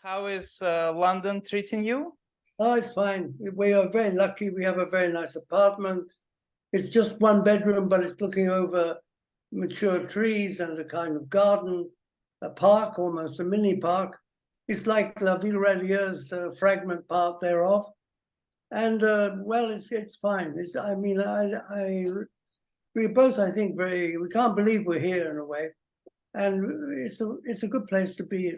How is London treating you? Oh, it's fine. We are very lucky. We have a very nice apartment. It's just one bedroom, but it's looking over mature trees and a kind of garden, a park, almost a mini park. It's like La Villarelieur's fragment part thereof. And well, it's fine. We both, I think, we can't believe we're here in a way. And it's a good place to be.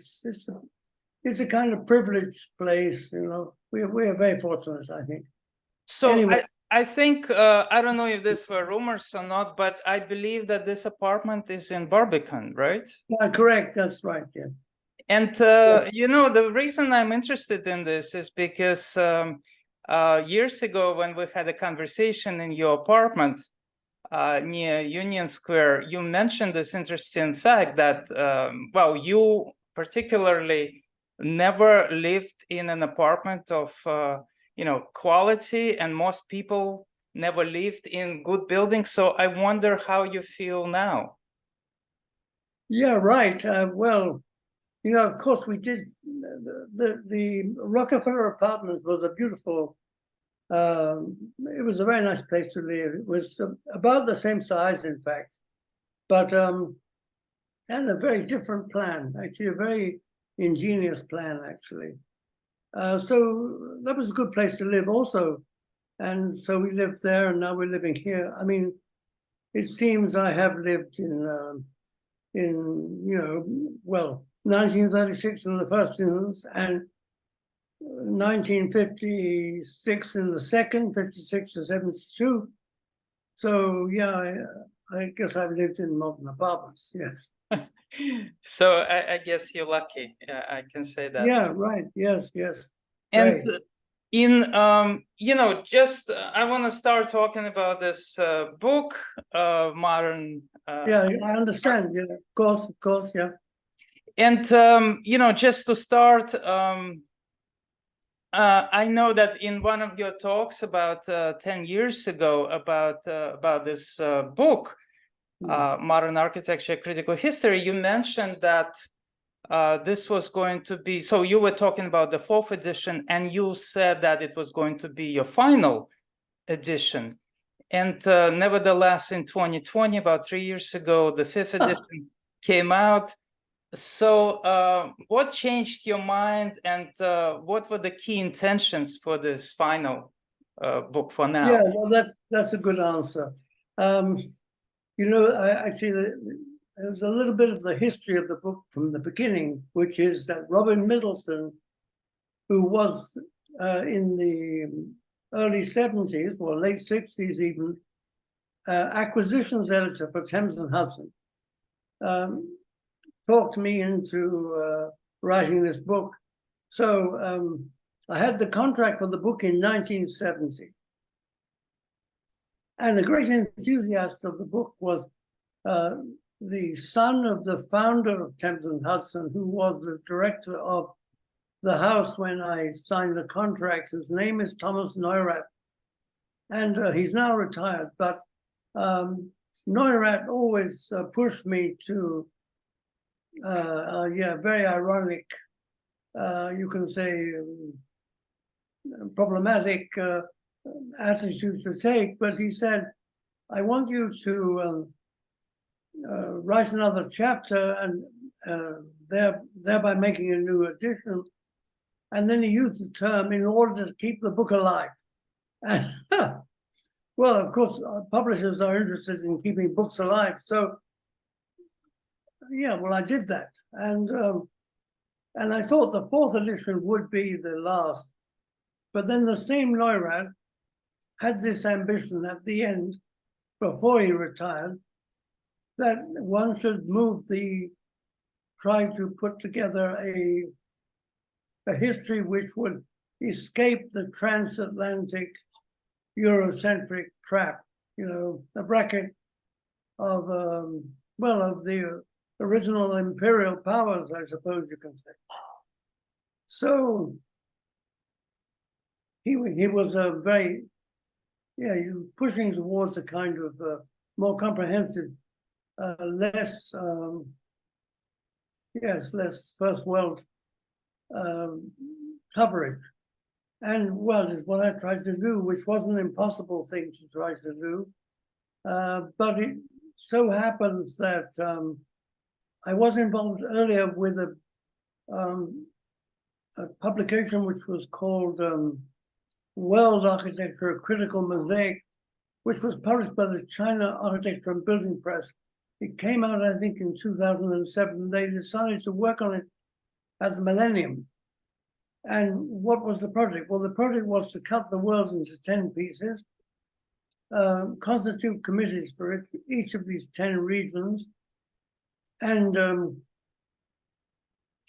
It's a kind of privileged place, you know. We are very fortunate, I think. So anyway. I think, I don't know if this were rumors or not, but I believe that this apartment is in Barbican, right? Yeah, correct, that's right, yeah. And, you know, the reason I'm interested in this is because years ago when we had a conversation in your apartment near Union Square, you mentioned this interesting fact that, well, you particularly never lived in an apartment of, you know, quality, and most people never lived in good buildings. So I wonder how you feel now. Yeah, right. Well, you know, of course, we did. The Rockefeller Apartments was a beautiful. It was a very nice place to live. It was about the same size, in fact, but had a very different plan. Actually, a very ingenious plan, actually. So that was a good place to live, also, and so we lived there, and now we're living here. I mean, it seems I have lived in you know, well, 1936 in the first instance, and 1956 in the second, 56 to 72. So yeah, I guess I've lived in modern apartments, yes. So I guess you're lucky. Yeah, I can say that. Yeah, right. Yes, yes. And in you know, just I want to start talking about this book, modern. Yeah, I understand. Yeah, of course, yeah. And you know, just to start, I know that in one of your talks about 10 years ago about this book, Modern Architecture, Critical History, you mentioned that this was going to be, so you were talking about the 4th edition, and you said that it was going to be your final edition. And nevertheless, in 2020, about 3 years ago, the 5th edition came out. So what changed your mind, and what were the key intentions for this final book for now? Yeah, well, that's a good answer. You know, actually, there was a little bit of the history of the book from the beginning, which is that Robin Middleton, who was in the early 70s or late 60s even, acquisitions editor for Thames and Hudson, talked me into writing this book. So I had the contract for the book in 1970. And the great enthusiast of the book was the son of the founder of Thames and Hudson, who was the director of the house when I signed the contract. His name is Thomas Neurath, and he's now retired. But Neurath always pushed me to, yeah, very ironic, you can say, problematic attitude to take. But he said, I want you to write another chapter, and thereby making a new edition. And then he used the term, in order to keep the book alive. And, well, of course, publishers are interested in keeping books alive. So, yeah, well, I did that. And I thought the 4th edition would be the last. But then the same Neurath had this ambition at the end, before he retired, that one should try to put together a history which would escape the transatlantic Eurocentric trap, you know, the bracket of, well, of the original imperial powers, I suppose you can say. So he was a very, yeah, he was pushing towards a kind of more comprehensive, less, yes, less first world coverage. And well, it's what I tried to do, which wasn't an impossible thing to try to do. But it so happens that I was involved earlier with a publication which was called World Architecture, a Critical Mosaic, which was published by the China Architecture and Building Press. It came out, I think, in 2007. They decided to work on it at the millennium. And what was the project? Well, the project was to cut the world into 10 pieces, constitute committees for each of these 10 regions, and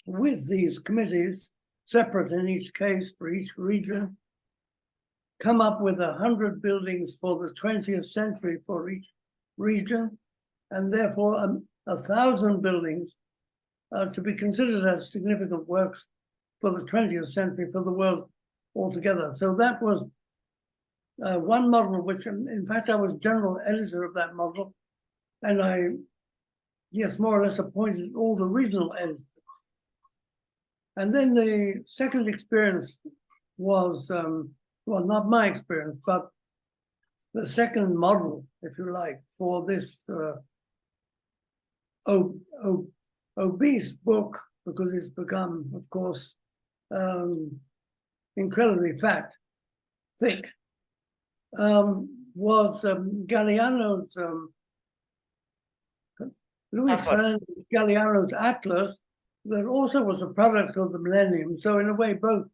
with these committees, separate in each case for each region, come up with 100 buildings for the 20th century for each region, and therefore 1,000 buildings to be considered as significant works for the 20th century for the world altogether. So that was one model, which in fact I was general editor of that model, and I, yes, more or less appointed all the regional editors. And then the second experience was, well, not my experience, but the second model, if you like, for this obese book, because it's become, of course, incredibly fat, thick, was Galliano's, Luis Fernandez Galliano's Atlas, that also was a product of the millennium. So in a way, both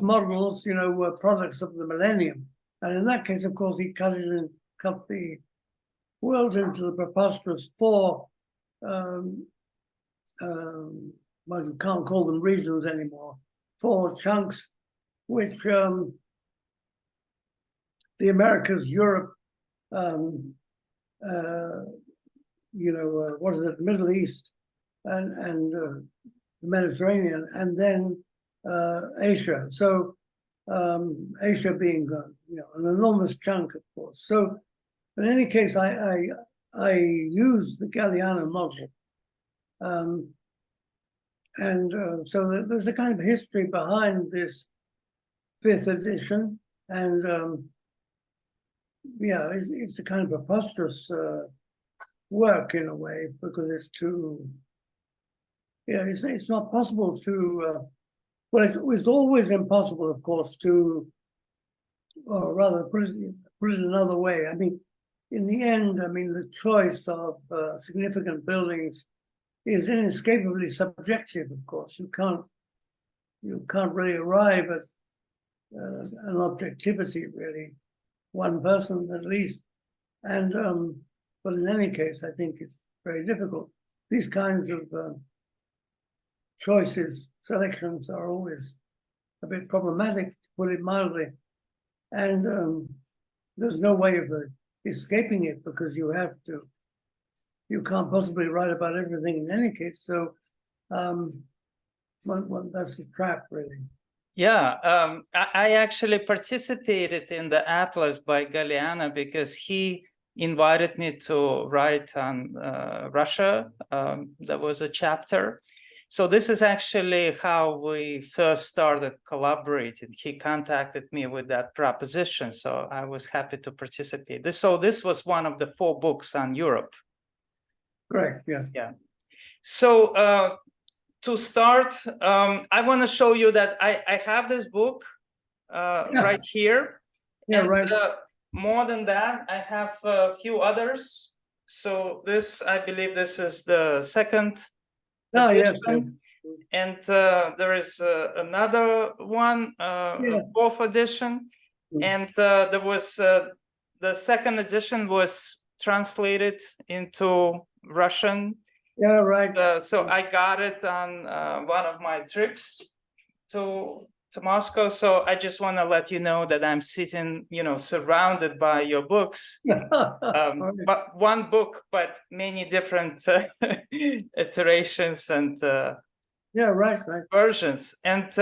models, you know, were products of the millennium. And in that case, of course, he cut the world into the preposterous four, well, you can't call them regions anymore, four chunks, which the Americas, Europe, you know, what is it, Middle East and the Mediterranean, and then Asia. So Asia being, you know, an enormous chunk, of course. So in any case, I use the Galliano model. So there's a kind of history behind this 5th edition, and yeah, it's a kind of preposterous work in a way, because it's too, yeah, it's not possible to, well, it was always impossible, of course, to, or rather put it another way. I mean, in the end, I mean, the choice of significant buildings is inescapably subjective, of course. You can't really arrive at an objectivity, really, one person at least. And but in any case, I think it's very difficult. These kinds of choices, selections are always a bit problematic, to put it mildly. And there's no way of escaping it, because you can't possibly write about everything in any case. So that's the trap, really. Yeah, I actually participated in the Atlas by Galliano because he invited me to write on Russia. There was a chapter. So this is actually how we first started collaborating. He contacted me with that proposition, so I was happy to participate. So this was one of the 4 books on Europe. Correct, yes. Yeah. So to start, I want to show you that I have this book right here. Yeah, and, right. More than that, I have a few others. So this, I believe this is the second edition. Yes. And there is another one, Yeah. 4th edition. And there was, the second edition was translated into Russian. Yeah, right. So I got it on one of my trips to Moscow. So I just want to let you know that I'm sitting, you know, surrounded by your books. But one book, but many different iterations and yeah, right. versions. And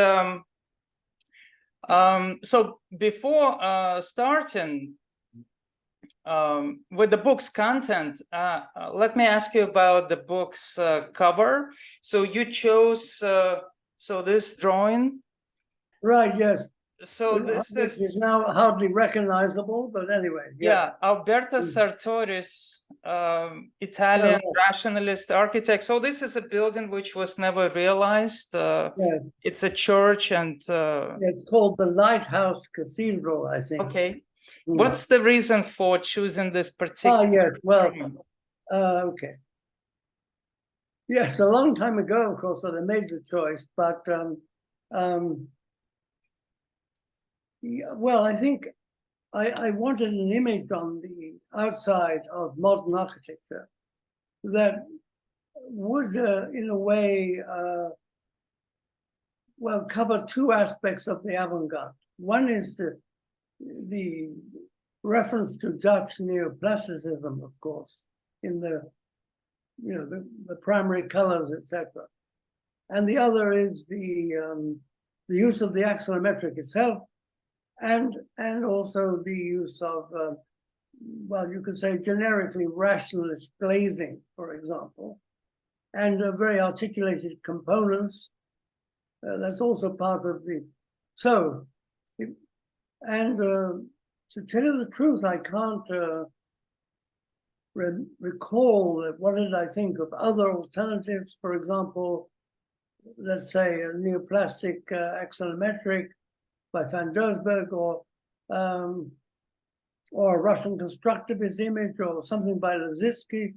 so before starting, with the book's content, let me ask you about the book's cover. So you chose so this drawing. Right, yes. So this is now hardly recognizable, but anyway. Yes. Yeah, Alberto Sartoris, Italian rationalist architect. So this is a building which was never realized. Yes. It's a church, and it's called the Lighthouse Cathedral, I think. Okay. What's the reason for choosing this particular? Yes, well, okay. Yes, a long time ago, of course, that I made the choice, but well, I think I wanted an image on the outside of modern architecture that would, in a way, well, cover two aspects of the avant-garde. One is the reference to Dutch neoplasticism, of course, in the the primary colors, etc. And the other is the use of the axonometric itself, and also the use of well, you could say generically rationalist glazing, for example, and very articulated components. That's also part of the to tell you the truth, I can't recall what did I think of other alternatives. For example, let's say a neoplastic axonometric by van Doesburg, or a Russian constructivist image, or something by Lissitzky.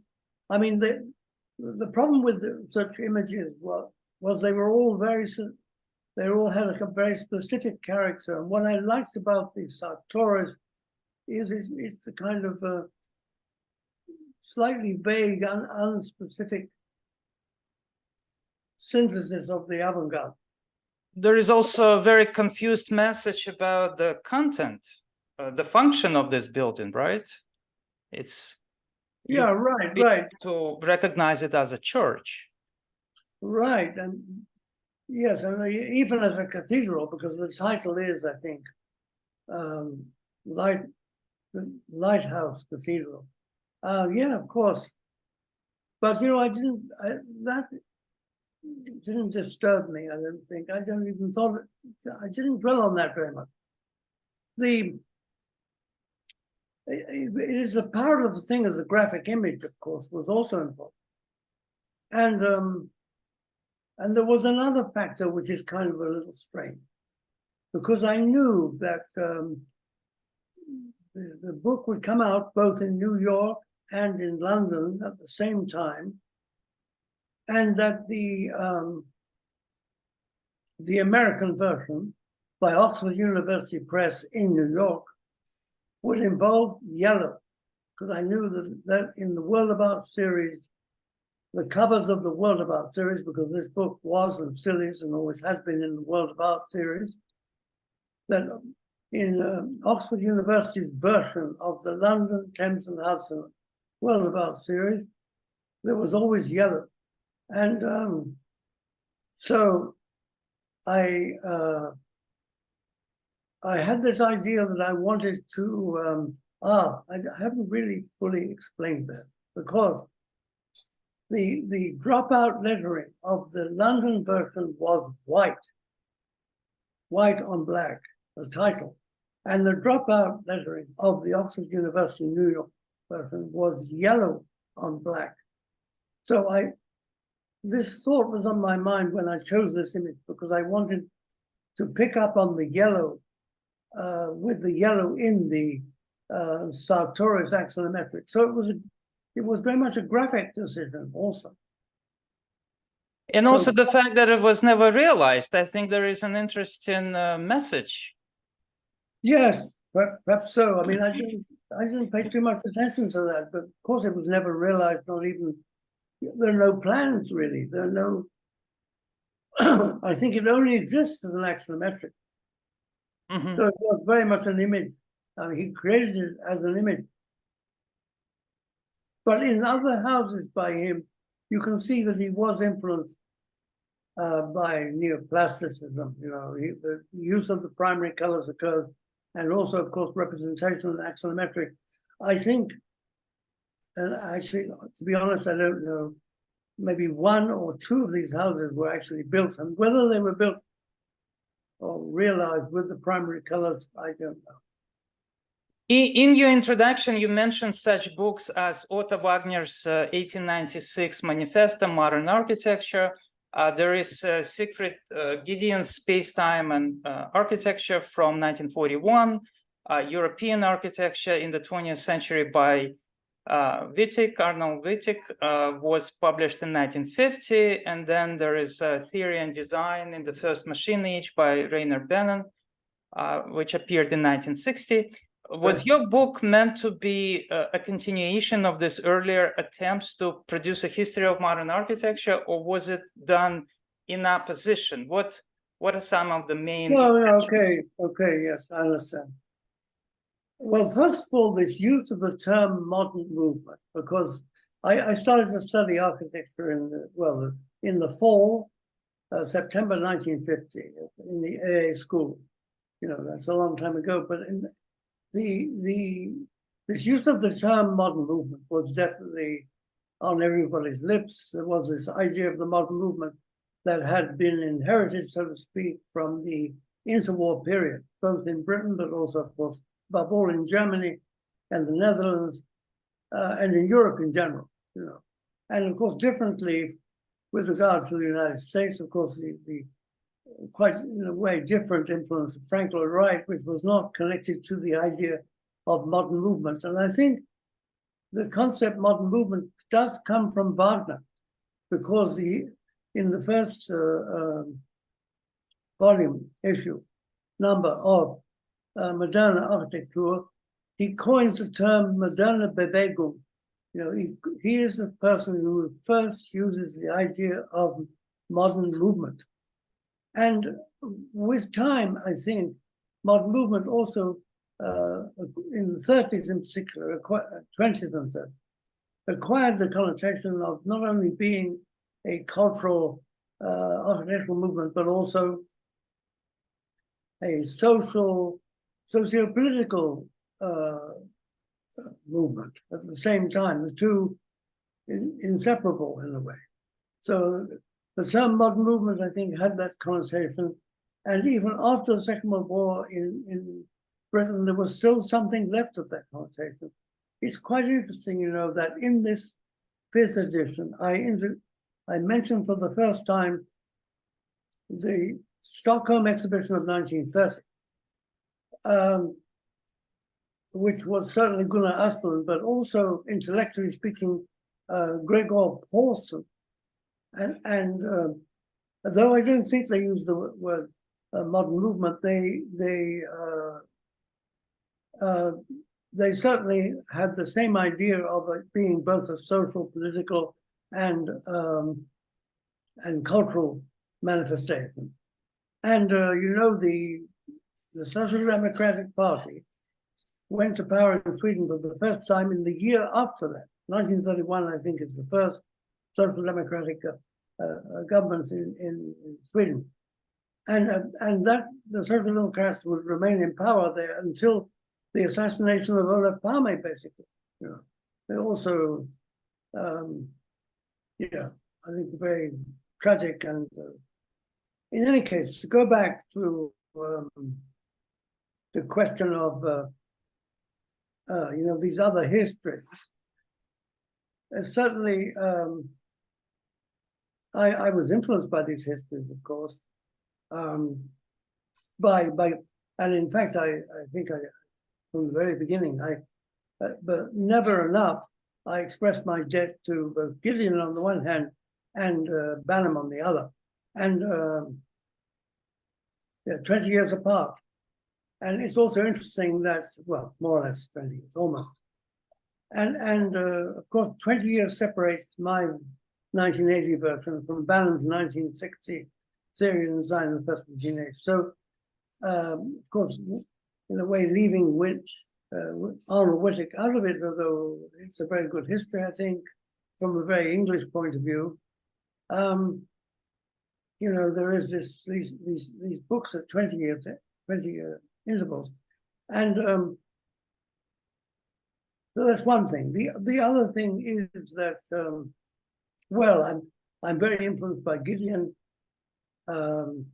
I mean, the problem with such images was they were all they all had a very specific character. And what I liked about the Sartoris is it's a kind of a slightly vague, unspecific synthesis of the avant-garde. There is also a very confused message about the content, the function of this building, right? It's right. To recognize it as a church. Right, and yes, and even as a cathedral, because the title is, I think, Lighthouse Cathedral. Yeah, of course. But that didn't disturb me, I don't think. I didn't dwell on that very much. It is a part of the thing as a graphic image, of course, was also important. And there was another factor which is kind of a little strange, because I knew that the book would come out both in New York and in London at the same time, and that the American version by Oxford University Press in New York would involve yellow, because I knew that in the World of Art series, the covers of the World of Art series, because this book was and still is and always has been in the World of Art series, that in Oxford University's version of the London, Thames and Hudson World of Art series, there was always yellow. And so I had this idea that I wanted to, I haven't really fully explained that, because the dropout lettering of the London version was white on black, the title. And the dropout lettering of the Oxford University New York version was yellow on black. So this thought was on my mind when I chose this image, because I wanted to pick up on the yellow, with the yellow in the Sartoris axonometric. So it was very much a graphic decision also. And also the fact that it was never realized. I think there is an interesting message. Yes, perhaps so. I mean, I didn't pay too much attention to that, but of course it was never realized, not even, there are no plans really. There are no, I think it only exists as an axonometric. Mm-hmm. So it was very much an image. I mean, he created it as an image. But in other houses by him, you can see that he was influenced by neoplasticism. The use of the primary colors occurs, and also, of course, representation and axonometric I think, and actually, to be honest, I don't know, maybe one or two of these houses were actually built, and whether they were built or realized with the primary colors, I don't know. In your introduction, you mentioned such books as Otto Wagner's 1896 Manifesto, Modern Architecture. There is Sigfried Giedion's Space-Time and Architecture from 1941, European Architecture in the 20th Century by Arnold Wittig was published in 1950, and then there is Theory and Design in the First Machine Age by Reyner Banham, which appeared in 1960. Was your book meant to be a continuation of these earlier attempts to produce a history of modern architecture, or was it done in opposition? What are some of the main? No, okay, yes, I understand. Well, first of all, this use of the term modern movement, because I started to study architecture in the fall, September 1950, in the AA school. You know, that's a long time ago, but in this use of the term modern movement was definitely on everybody's lips. There was this idea of the modern movement that had been inherited, so to speak, from the interwar period, both in Britain, but also, of course, above all in Germany and the Netherlands, and in Europe in general, you know. And of course, differently with regard to the United States, of course, the quite in a way different influence of Frank Lloyd Wright, which was not connected to the idea of modern movements. And I think the concept modern movement does come from Wagner, because in the first number of Moderne Architektur, he coins the term Moderne Bewegung. You know, he is the person who first uses the idea of modern movement. And with time, I think modern movement also, in the 30s in particular, 20s and 30s, acquired the connotation of not only being a cultural architectural movement, but also a socio-political movement at the same time, the two inseparable in a way. So the term modern movement, I think, had that connotation. And even after the Second World War in Britain, there was still something left of that connotation. It's quite interesting, you know, that in this 5th edition, I mentioned for the first time the Stockholm exhibition of 1930, which was certainly Gunnar Asplund, but also, intellectually speaking, Gregor Paulsen. And though I don't think they use the word modern movement, they certainly had the same idea of it being both a social, political, and cultural manifestation. And you know, the Social Democratic Party went to power in Sweden for the first time in the year after that. 1931, I think, is the first Social Democratic government in Sweden. And that the Social Democrats would remain in power there until the assassination of Olof Palme, basically. You know, they also, yeah, I think very tragic. And in any case, to go back to the question of, you know, these other histories, certainly I was influenced by these histories, of course, and in fact, I think from the very beginning, but never enough, I expressed my debt to both Giedion on the one hand and Banham on the other, and yeah, 20 years apart. And it's also interesting that, well, more or less 20 years, almost. And of course, 20 years separates my 1980 version from Banham's 1960 Theory and Design of the First Machine Age. So, of course, in a way, leaving Arnold Wittig out of it, although it's a very good history, I think, from a very English point of view. You know, there is these books at 20-year intervals, and So that's one thing. The other thing is that, well, I'm very influenced by Giedion, and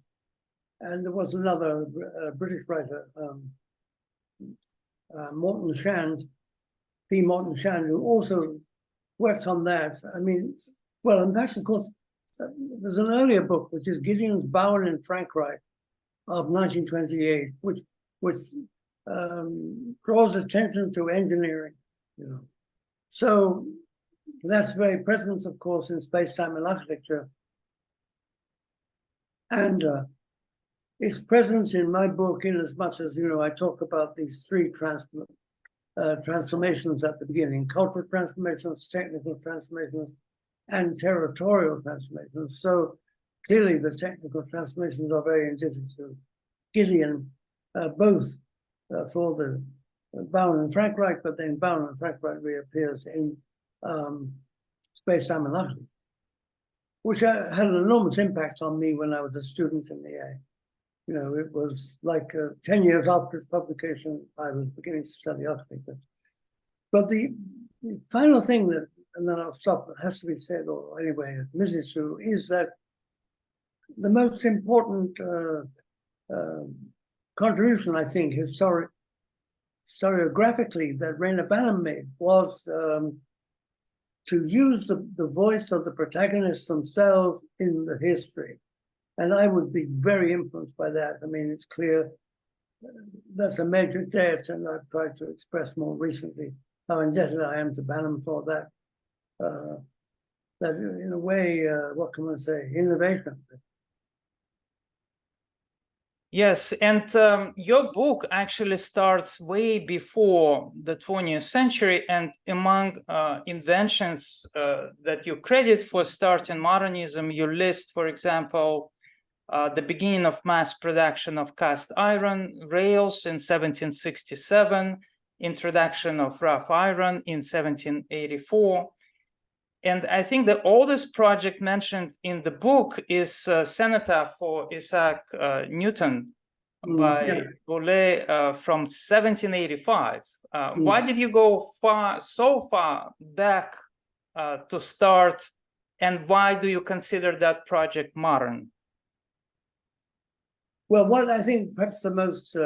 there was another British writer, Morton Shand, P. Morton Shand, who also worked on that. I mean, well, in fact, of course, there's an earlier book, which is Giedion's Bauen in Frankreich of 1928, which draws attention to engineering, you know. So that's very present, of course, in space-time and architecture. And it's present in my book in as much as, you know, I talk about these three transformations at the beginning: cultural transformations, technical transformations, and territorial transformations. So clearly the technical transformations are very indicative to Giedion, both for the Bauen in Frankreich, but then Bauen in Frankreich reappears in space-time and architecture, which had an enormous impact on me when I was a student in the A. You know, it was like 10 years after its publication, I was beginning to study architecture. But the final thing that, and then I'll stop, it has to be said, or anyway, admitted to, is that the most important contribution, I think, historiographically, that Reyner Banham made was to use the voice of the protagonists themselves in the history. And I would be very influenced by that. I mean, it's clear that's a major debt, and I've tried to express more recently how indebted I am to Banham for that. That in a way, what can I say, innovation. Yes, and your book actually starts way before the 20th century, and among inventions that you credit for starting modernism, you list, for example, the beginning of mass production of cast iron rails in 1767, introduction of rough iron in 1784. And I think the oldest project mentioned in the book is Cenotaph for Isaac Newton by Boulez from 1785. Why did you go so far back to start, and why do you consider that project modern? Well, what I think perhaps the most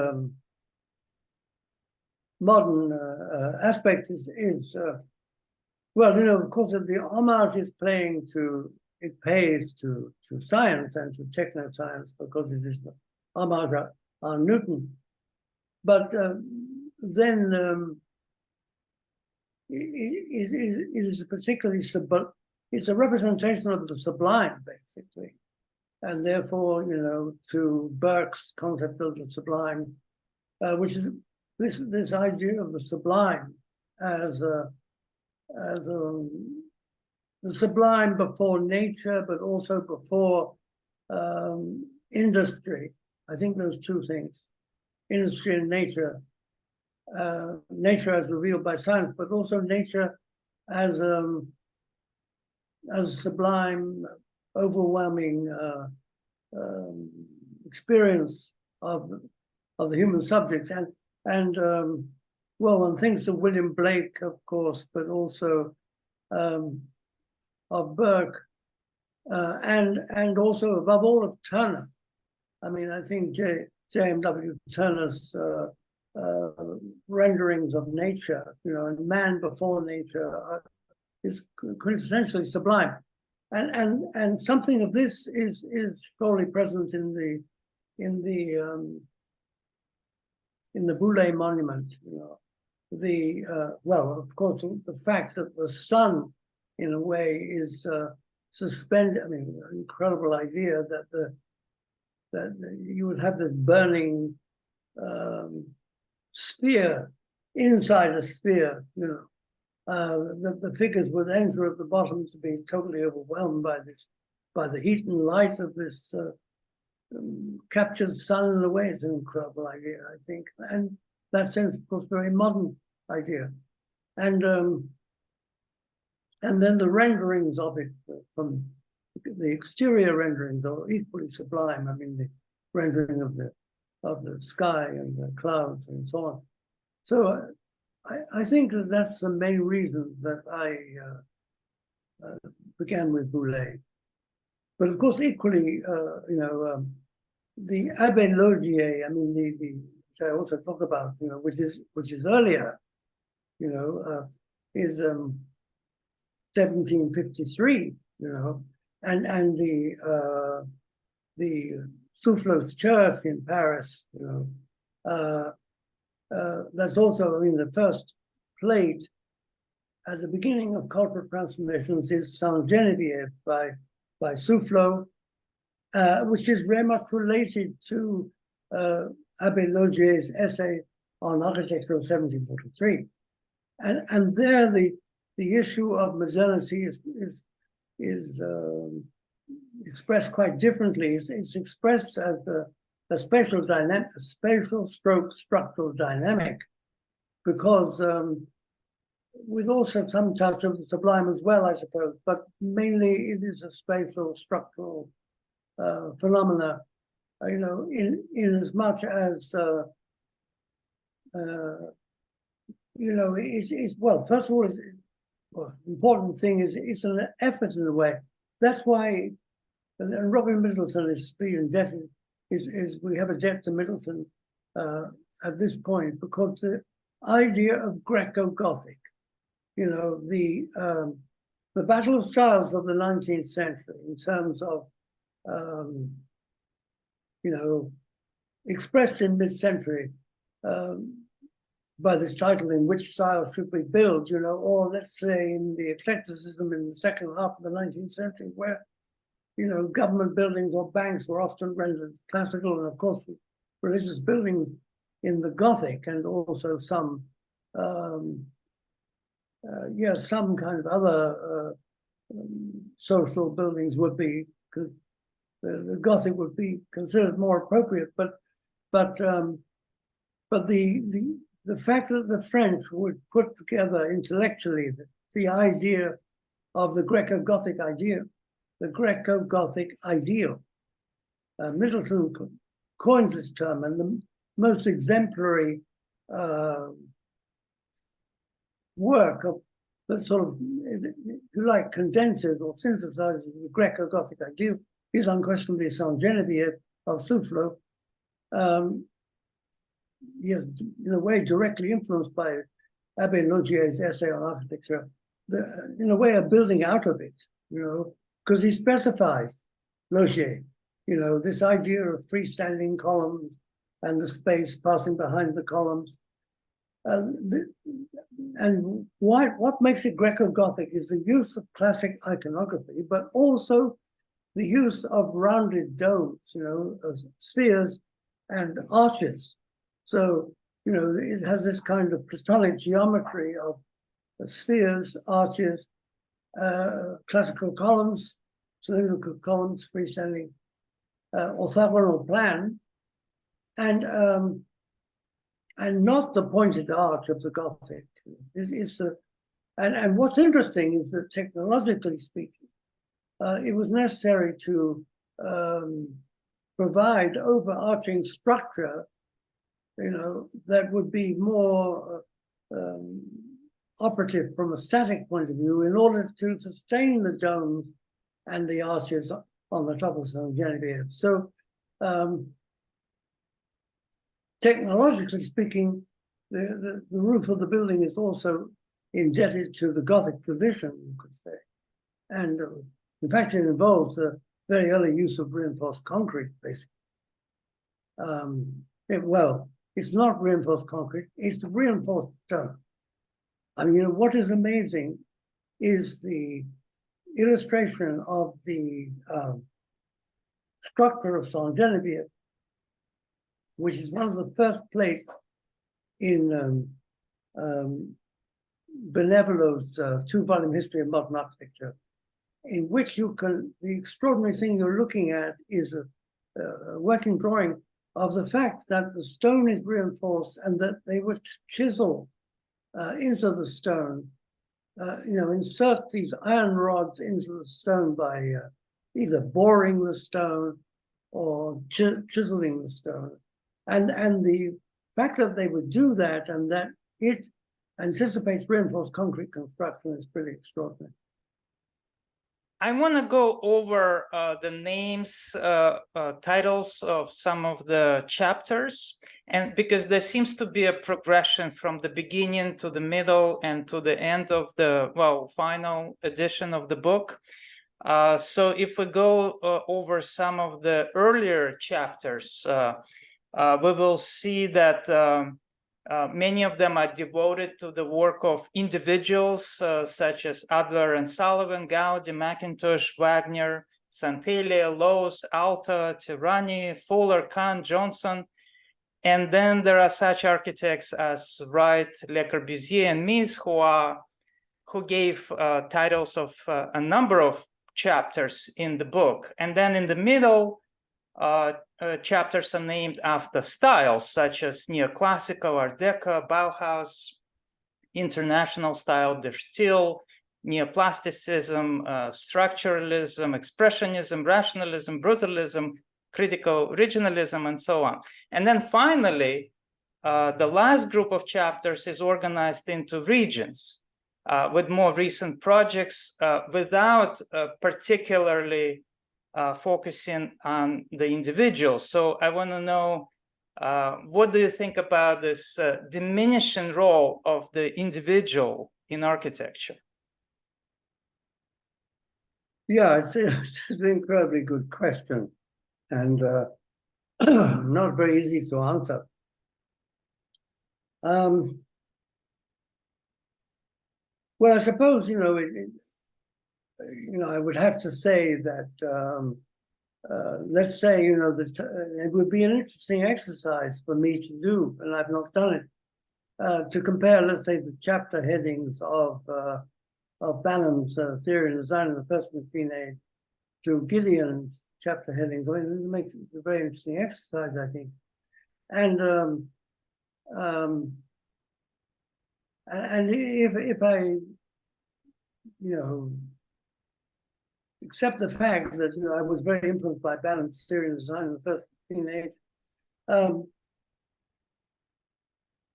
modern aspect is well, you know, of course, the homage is paying to, it pays to science and to techno-science, because it is the homage on Newton. But then it is particularly, it's a representation of the sublime, basically. And therefore, you know, to Burke's concept of the sublime, which is this idea of the sublime as the sublime before nature, but also before industry. I think those two things, industry and nature, nature as revealed by science, but also nature as a sublime, overwhelming experience of the human subjects. And well, one thinks of William Blake, of course, but also of Burke, and also, above all, of Turner. I mean, I think J.M.W. Turner's renderings of nature, you know, and man before nature is quintessentially sublime. And something of this is surely present in the Boulez monument, you know. Well, of course, the fact that the sun, in a way, is suspended. I mean, an incredible idea that you would have this burning sphere inside a sphere, you know. The figures would enter at the bottom to be totally overwhelmed by the heat and light of this captured sun in a way. It's an incredible idea, I think, and that sense, of course, very modern idea. And then the renderings of it from the exterior renderings are equally sublime. I mean, the rendering of the sky and the clouds and so on. So I think that that's the main reason that I began with Boulez. But of course, equally, the Abbé Laugier, I mean, which I also talk about, which is earlier, is 1753, and the Soufflot's Church in Paris, that's also, the first plate at the beginning of cultural transformations is Ste-Geneviève by Soufflot, which is very much related to Abbé Laugier's essay on architecture of 1743. And there the issue of modernity is expressed quite differently. It's expressed as a spatial dynamic, a spatial stroke structural dynamic, because with also some touch of the sublime as well, I suppose, but mainly it is a spatial structural phenomena, in as much as it's well, first of all, important thing is it's an effort in a way. That's why, and Robin Middleton is indebted, is we have a debt to Middleton at this point, because the idea of Greco-Gothic, the battle of styles of the 19th century in terms of, expressed in mid-century by this title, in which style should we build, or let's say in the eclecticism in the second half of the 19th century, where, government buildings or banks were often rendered classical, and of course, religious buildings in the Gothic, and also some kind of other social buildings would be, because the Gothic would be considered more appropriate. But the fact that the French would put together intellectually the idea of the Greco-Gothic idea, the Greco-Gothic ideal, Middleton coins this term, and the most exemplary work of that sort of, if you like, condenses or synthesizes the Greco-Gothic ideal is unquestionably Ste-Geneviève of Soufflot. Yes, in a way directly influenced by Abbé Laugier's essay on architecture, in a way a building out of it, because he specifies, Laugier, this idea of freestanding columns and the space passing behind the columns. And what makes it Greco-Gothic is the use of classic iconography, but also the use of rounded domes, spheres and arches. So, it has this kind of Platonic geometry of spheres, arches, classical columns, cylindrical columns, freestanding, orthogonal plan, and not the pointed arch of the Gothic. And what's interesting is that technologically speaking, it was necessary to provide overarching structure, that would be more operative from a static point of view in order to sustain the domes and the arches on the top of Ste-Geneviève. So technologically speaking, the roof of the building is also indebted to the Gothic tradition, you could say. And in fact, it involves the very early use of reinforced concrete, basically. It's not reinforced concrete, it's reinforced stone. I mean, what is amazing is the illustration of the structure of Ste-Geneviève, which is one of the first plates in Benevolo's two-volume history of modern architecture, in which the extraordinary thing you're looking at is a working drawing of the fact that the stone is reinforced and that they would chisel into the stone, insert these iron rods into the stone by either boring the stone or chiseling the stone. And the fact that they would do that, and that it anticipates reinforced concrete construction is pretty extraordinary. I want to go over the names, titles of some of the chapters, and because there seems to be a progression from the beginning to the middle and to the end of the, well, final edition of the book. So if we go over some of the earlier chapters, we will see that many of them are devoted to the work of individuals such as Adler and Sullivan, Gaudi, McIntosh, Wagner, Santelia, Loos, Aalto, Tirani, Fuller, Kahn, Johnson. And then there are such architects as Wright, Le Corbusier, and Mies who gave titles of a number of chapters in the book. And then in the middle, chapters are named after styles such as neoclassical, Art Deco, Bauhaus, international style, De Stijl, neoplasticism, structuralism, expressionism, rationalism, brutalism, critical regionalism, and so on. And then finally, the last group of chapters is organized into regions with more recent projects without particularly focusing on the individual. So I want to know, what do you think about this diminishing role of the individual in architecture? Yeah, it's an incredibly good question, and not very easy to answer. Well, I suppose, I would have to say that, let's say, it would be an interesting exercise for me to do, and I've not done it, to compare, let's say, the chapter headings of Banham's Theory and Design of the First Machine Age to Giedion's chapter headings. I mean, this makes it a very interesting exercise, I think. And if I, accept the fact that I was very influenced by Banham's Theory and Design of the First Machine Age,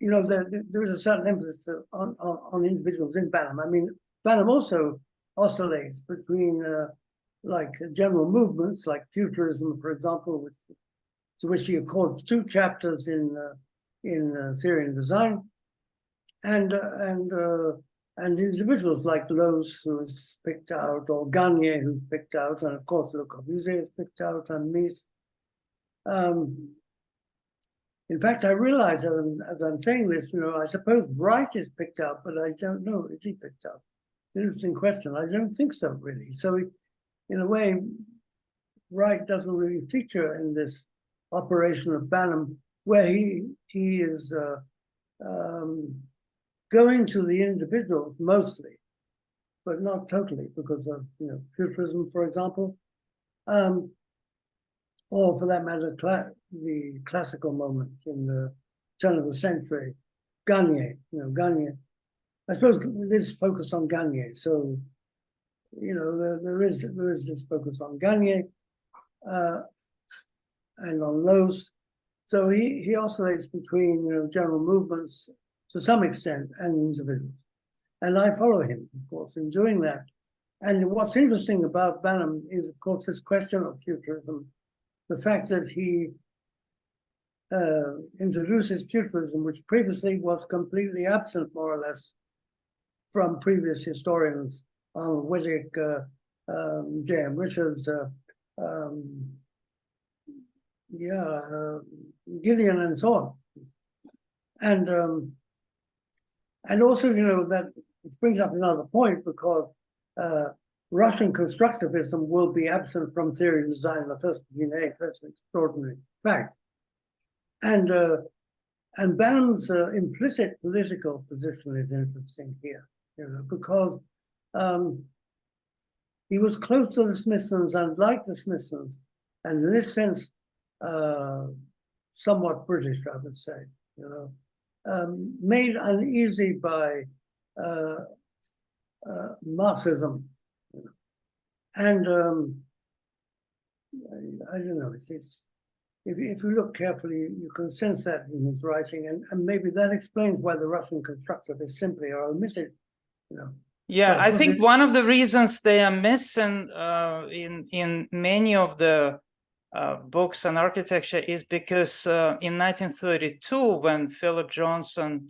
there is a certain emphasis on individuals in Banham. I mean, Banham also oscillates between like general movements, like futurism, for example, to which he accords 2 chapters in Theory and Design, and individuals like Loos, who's picked out, or Garnier, who's picked out, and of course Le Corbusier is picked out, and Mies. In fact, I realize as I'm saying this, I suppose Wright is picked out, but I don't know, is he picked out? It's an interesting question. I don't think so, really. So, in a way, Wright doesn't really feature in this operation of Banham, where he is going to the individuals mostly, but not totally, because of futurism, for example, or for that matter, the classical moment in the turn of the century. Garnier, Garnier. I suppose this focus on Garnier. So, there is this focus on Garnier and on Loos. So he oscillates between general movements to some extent and individuals. And I follow him, of course, in doing that. And what's interesting about Banham is, of course, this question of futurism, the fact that he introduces futurism, which previously was completely absent, more or less, from previous historians, Arnold Wittig, J.M. Richards, Giedion, and so on. And also, that it brings up another point, because Russian constructivism will be absent from Theory and Design of the First Machine Age. That's an extraordinary fact. And Banham's implicit political position is interesting here, because he was close to the Smithsons and liked the Smithsons, and in this sense, somewhat British, I would say, made uneasy by Marxism, and I don't know. if you look carefully, you can sense that in his writing, and maybe that explains why the Russian constructivists simply are omitted, you know. Yeah, I think one of the reasons they are missing in many of the books on architecture is because in 1932, when Philip Johnson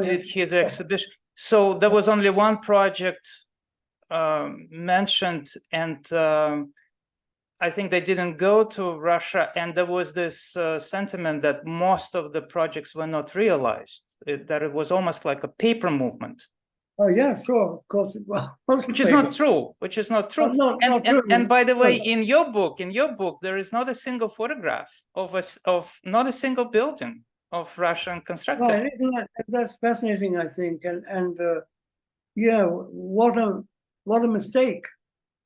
did his exhibition, so there was only one project mentioned, and I think they didn't go to Russia, and there was this sentiment that most of the projects were not realized, that it was almost like a paper movement. Oh yeah, sure, of course it was. Which is not true. Which is not true. And by the way, in your book, there is not a single photograph of not a single building of Russian construction. Right, that's fascinating, I think, and yeah, what a mistake,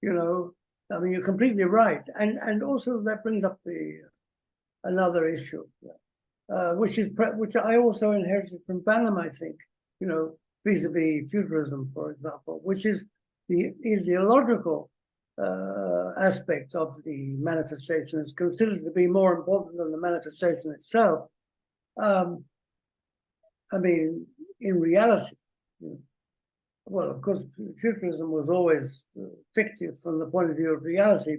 you know. I mean, you're completely right, and also that brings up another issue, which I also inherited from Banham, I think, you know, vis-a-vis futurism, for example, which is the ideological aspect of the manifestation is considered to be more important than the manifestation itself. I mean, in reality, you know, well, of course, futurism was always fictive from the point of view of reality,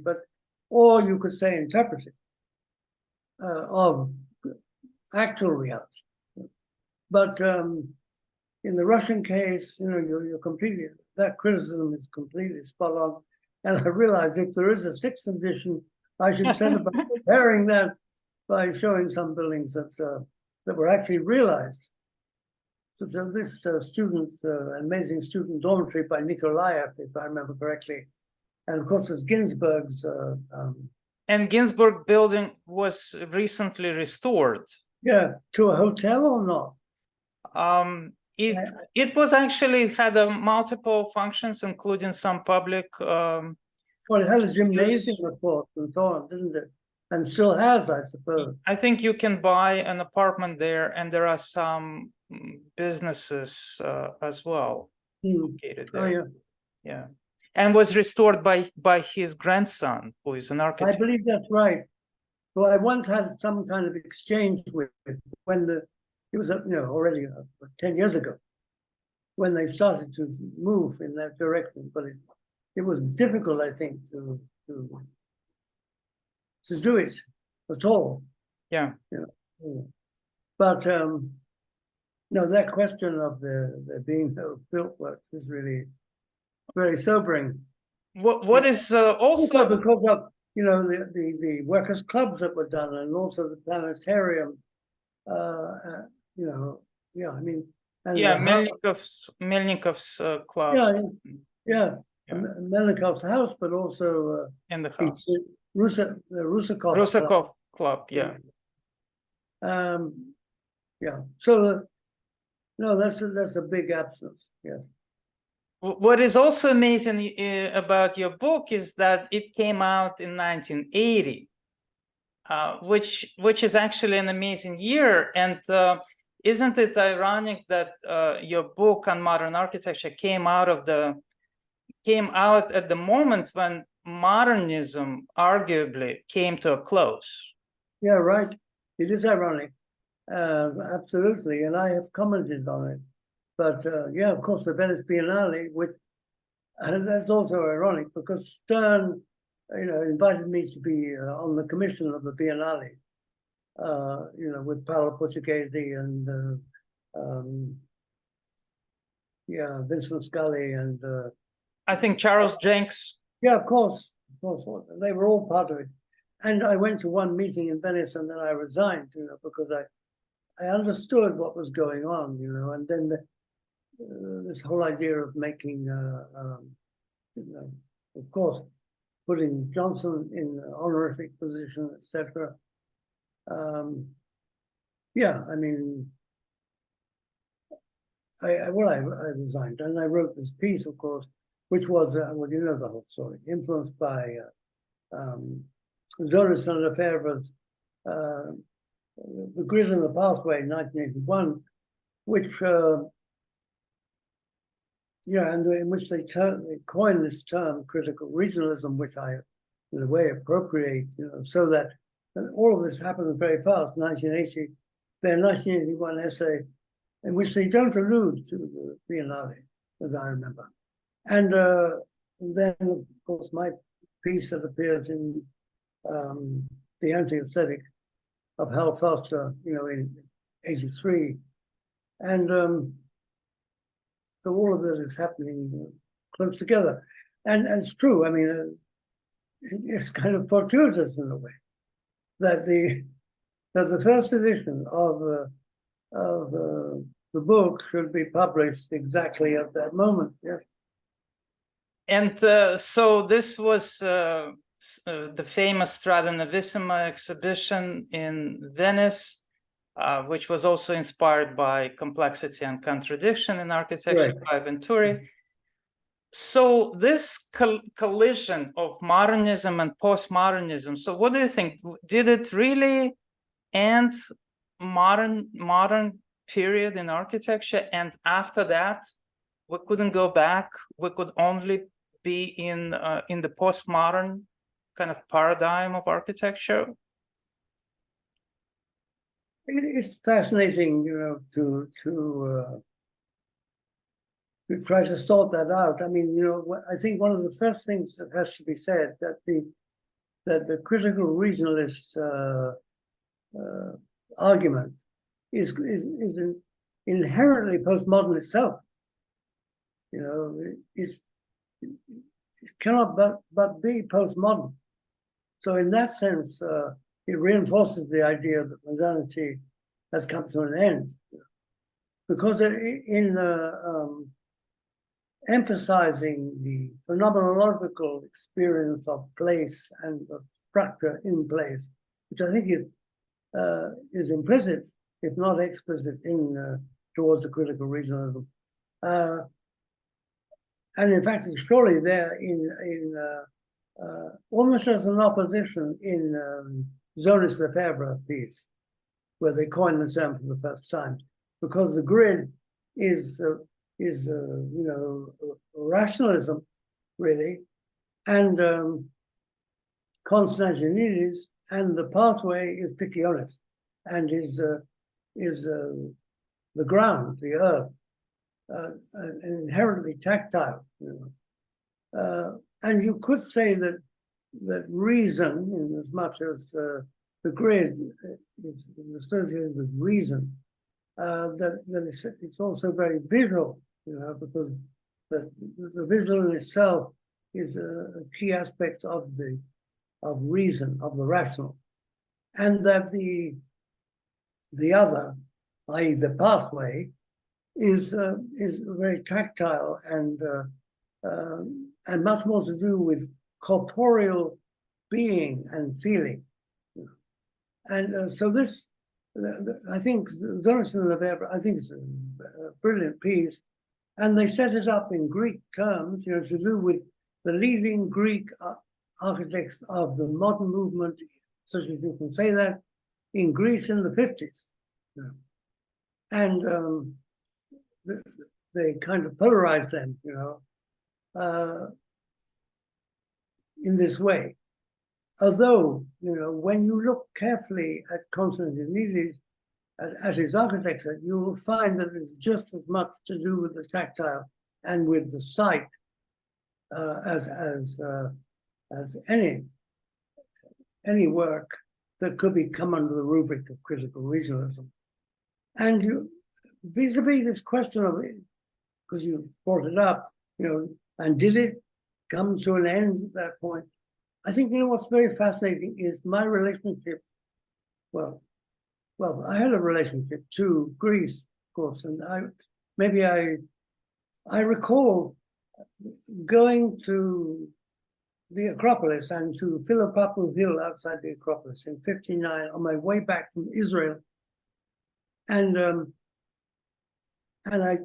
or you could say interpretive of actual reality. But in the Russian case, you know, you're completely, that criticism is completely spot on. And I realized if there is a sixth edition, I should set about comparing that by showing some buildings that were actually realized. So this amazing student dormitory by Nikolaev, if I remember correctly, and of course there's Ginsburg's. And Ginsburg building was recently restored. Yeah, to a hotel or not? It was actually had multiple functions, including some public. Well, it had a gymnasium, of course, and so on, didn't it? And still has, I suppose. I think you can buy an apartment there, and there are some businesses as well located there. Oh, yeah, and was restored by his grandson, who is an architect. I believe that's right. Well, I once had some kind of exchange with when it was already 10 years ago when they started to move in that direction, but it was difficult, I think, to do it at all. Yeah. You know. But no, that question of there being no built works is really very sobering. What is also because of the workers' clubs that were done, and also the planetarium. I mean, and Melnikov's club. Yeah. Melnikov's house, but also in the house. Rusakov club, yeah. So no, that's a big absence. Yeah. What is also amazing about your book is that it came out in 1980, which is actually an amazing year. And isn't it ironic that your book on modern architecture came out at the moment when modernism arguably came to a close? Yeah, right. It is ironic. Absolutely, and I have commented on it. But yeah, of course, the Venice Biennale, that's also ironic because Stern, invited me to be on the commission of the Biennale, with Paolo Portuguesi and Vincent Scully and I think Charles Jenks. Yeah, of course, they were all part of it. And I went to one meeting in Venice, and then I resigned, because I understood what was going on, and then this whole idea of making, of course, putting Johnson in an honorific position, etc. Yeah, I mean, I resigned, and I wrote this piece, of course, which was, the whole story, influenced by Zoris and Lefebvre's The Grid and the Pathway, 1981, which, and in which they coined this term, critical regionalism, which I in a way, appropriate, so that all of this happens very fast. 1980, their 1981 essay, in which they don't allude to the Biennale, as I remember. And then, of course, my piece that appears in the Anti-Aesthetic of Hal Foster, in 83. And so all of this is happening close together. And it's true, I mean, it's kind of fortuitous in a way that the first edition of the book should be published exactly at that moment. Yes. And so this was the famous Strada Novissima exhibition in Venice, which was also inspired by Complexity and Contradiction in Architecture by Venturi. So this collision of modernism and postmodernism, so what do you think? Did it really end modern period in architecture? And after that, we couldn't go back. We could only be in the postmodern kind of paradigm of architecture. It's fascinating, to try to sort that out. I mean, I think one of the first things that has to be said that the critical regionalist argument is inherently postmodern itself. It cannot but be postmodern. So in that sense, it reinforces the idea that modernity has come to an end, because in emphasizing the phenomenological experience of place and of structure in place, which I think is implicit, if not explicit, in towards the critical regionalism, and in fact, it's surely there in almost as an opposition in Zoris Lefebvre piece, where they coined the term for the first time, because the grid is rationalism, really, and Constantinides, and the pathway is Piccionist, and is the ground, the earth, inherently tactile. And you could say that reason, in as much as the grid is associated with reason, that it's also very visual, because the visual in itself is a key aspect of reason, of the rational, and that the other, i.e., the pathway, is very tactile and much more to do with corporeal being and feeling. And so this, I think, Zoris and Lefebvre, I think it's a brilliant piece. And they set it up in Greek terms, to do with the leading Greek architects of the modern movement, such as you can say that, in Greece in the 50s. And they kind of polarized them, in this way. Although, when you look carefully at Constantinides, at his architecture, you will find that it's just as much to do with the tactile and with the sight as any work that could come under the rubric of critical regionalism. And vis-a-vis this question of it, because you brought it up, and did it come to an end at that point? I think, what's very fascinating is my relationship. Well, I had a relationship to Greece, of course, and I recall going to the Acropolis and to Philopappou Hill outside the Acropolis in '59 on my way back from Israel, and I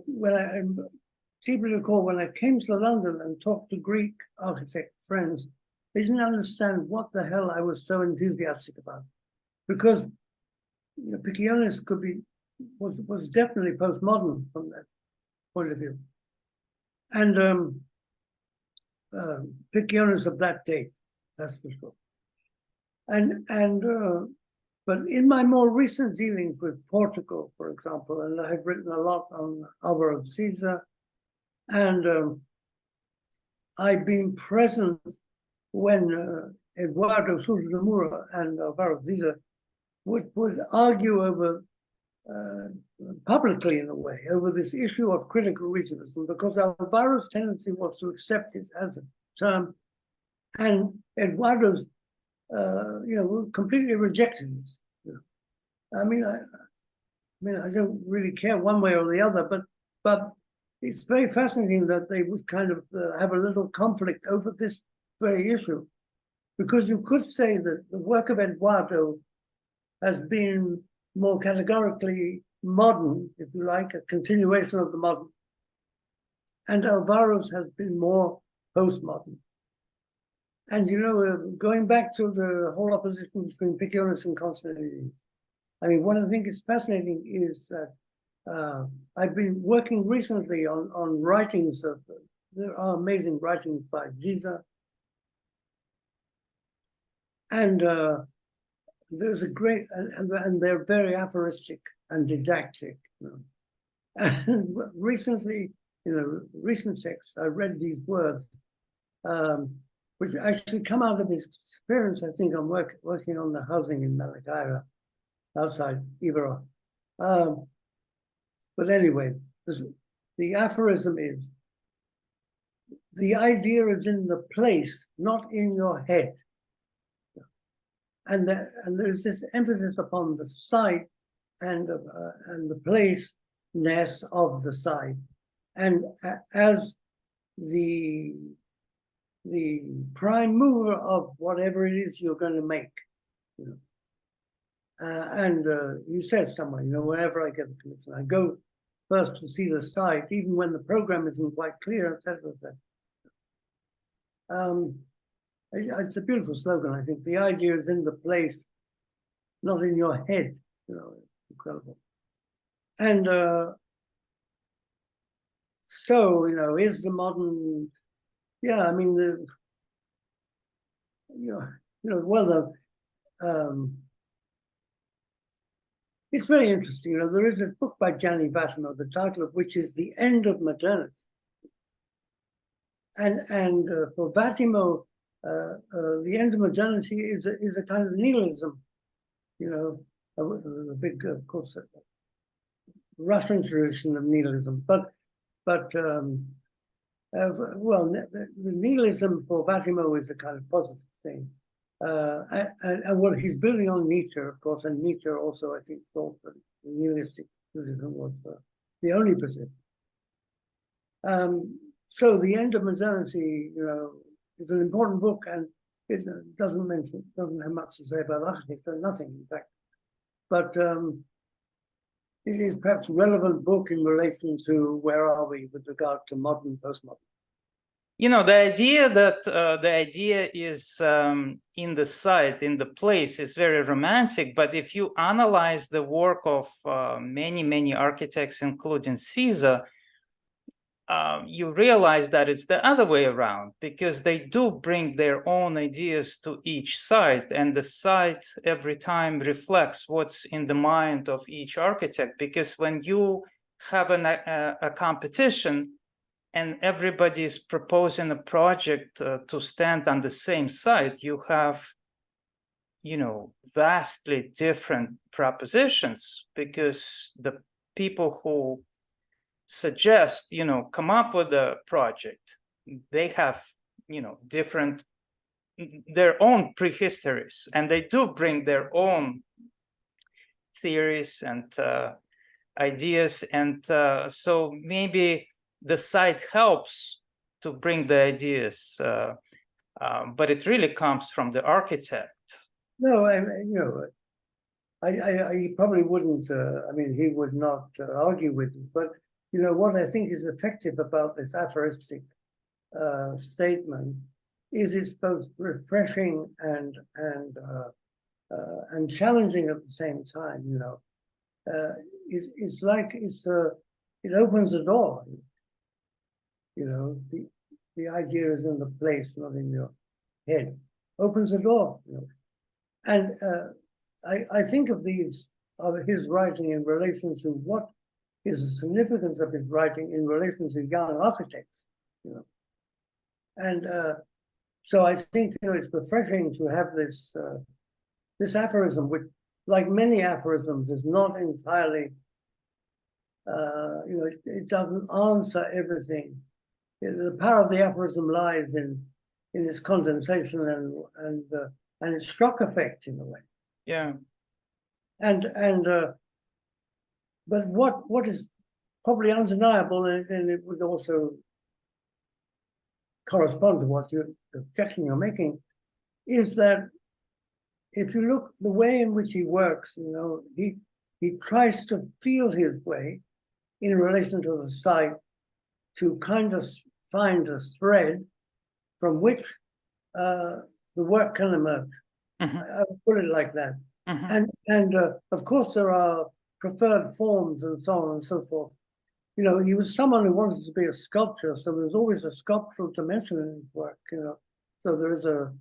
deeply recall when I came to London and talked to Greek architect friends, they didn't understand what the hell I was so enthusiastic about, because Piccionist was definitely postmodern from that point of view, and Piccionist of that date, that's for sure. But in my more recent dealings with Portugal, for example, and I've written a lot on Alvaro Siza, and I've been present when Eduardo Souto de Moura and Alvaro Siza would argue over, publicly in a way, over this issue of critical regionalism, because Alvaro's tendency was to accept it as a term, and Eduardo's completely rejected this. I mean, I don't really care one way or the other, but it's very fascinating that they would kind of have a little conflict over this very issue, because you could say that the work of Eduardo has been more categorically modern, if you like, a continuation of the modern, and Alvaro's has been more postmodern. And, going back to the whole opposition between Piccionis and Constantine, I mean, what I think is fascinating is that I've been working recently on writings there are amazing writings by Siza. And there's a great, and they're very aphoristic and didactic. And recently, recent texts, I read these words, which actually come out of his experience. I think I'm working on the housing in Malaga, outside Ibero. But anyway, the aphorism is, the idea is in the place, not in your head. And there's this emphasis upon the site and the place-ness of the site. And as the prime mover of whatever it is you're going to make. And you said somewhere, whenever I get a commission, I go first to see the site, even when the program isn't quite clear, etc. It's a beautiful slogan, I think. The idea is in the place, not in your head. Incredible. And so, is the modern, yeah, I mean, it's very interesting. There is this book by Gianni Vattimo, the title of which is The End of Modernity. And for Vattimo, the end of modernity is a kind of nihilism, a big, of course, Russian tradition of nihilism. But the nihilism for Vattimo is a kind of positive thing. And what he's building on Nietzsche, of course, and Nietzsche also, I think, thought that the nihilistic position was the only position. So the end of modernity, is an important book, and it doesn't have much to say about architecture, nothing, in fact. But it is perhaps a relevant book in relation to where are we with regard to modern, postmodern. The idea that the idea is in the site, in the place, is very romantic. But if you analyze the work of many architects, including Siza, you realize that it's the other way around, because they do bring their own ideas to each site, and the site every time reflects what's in the mind of each architect. Because when you have a competition and everybody is proposing a project to stand on the same site, you have, vastly different propositions, because the people who suggest, come up with a project, they have, different, their own prehistories, and they do bring their own theories and ideas. And so maybe the site helps to bring the ideas, but it really comes from the architect. No, I probably wouldn't, he would not argue with it, but what I think is effective about this aphoristic statement is it's both refreshing and challenging at the same time. It's like it opens a door. The idea is in the place, not in your head. opens the door. You know. And I think of his writing in relation to what is the significance of his writing in relation to young architects, you know. And so I think, you know, it's refreshing to have this this aphorism, which, like many aphorisms, is not entirely, you know, it doesn't answer everything. The power of the aphorism lies in its condensation and its shock effect in a way. Yeah. But what is probably undeniable, and it would also correspond to what the objection you're making, is that if you look the way in which he works, you know, he tries to feel his way in relation to the site to kind of find a thread from which the work can emerge. Mm-hmm. I would put it like that. Mm-hmm. And of course there are preferred forms and so on and so forth. You know, he was someone who wanted to be a sculptor, so there's always a sculptural dimension in his work, you know. So there is a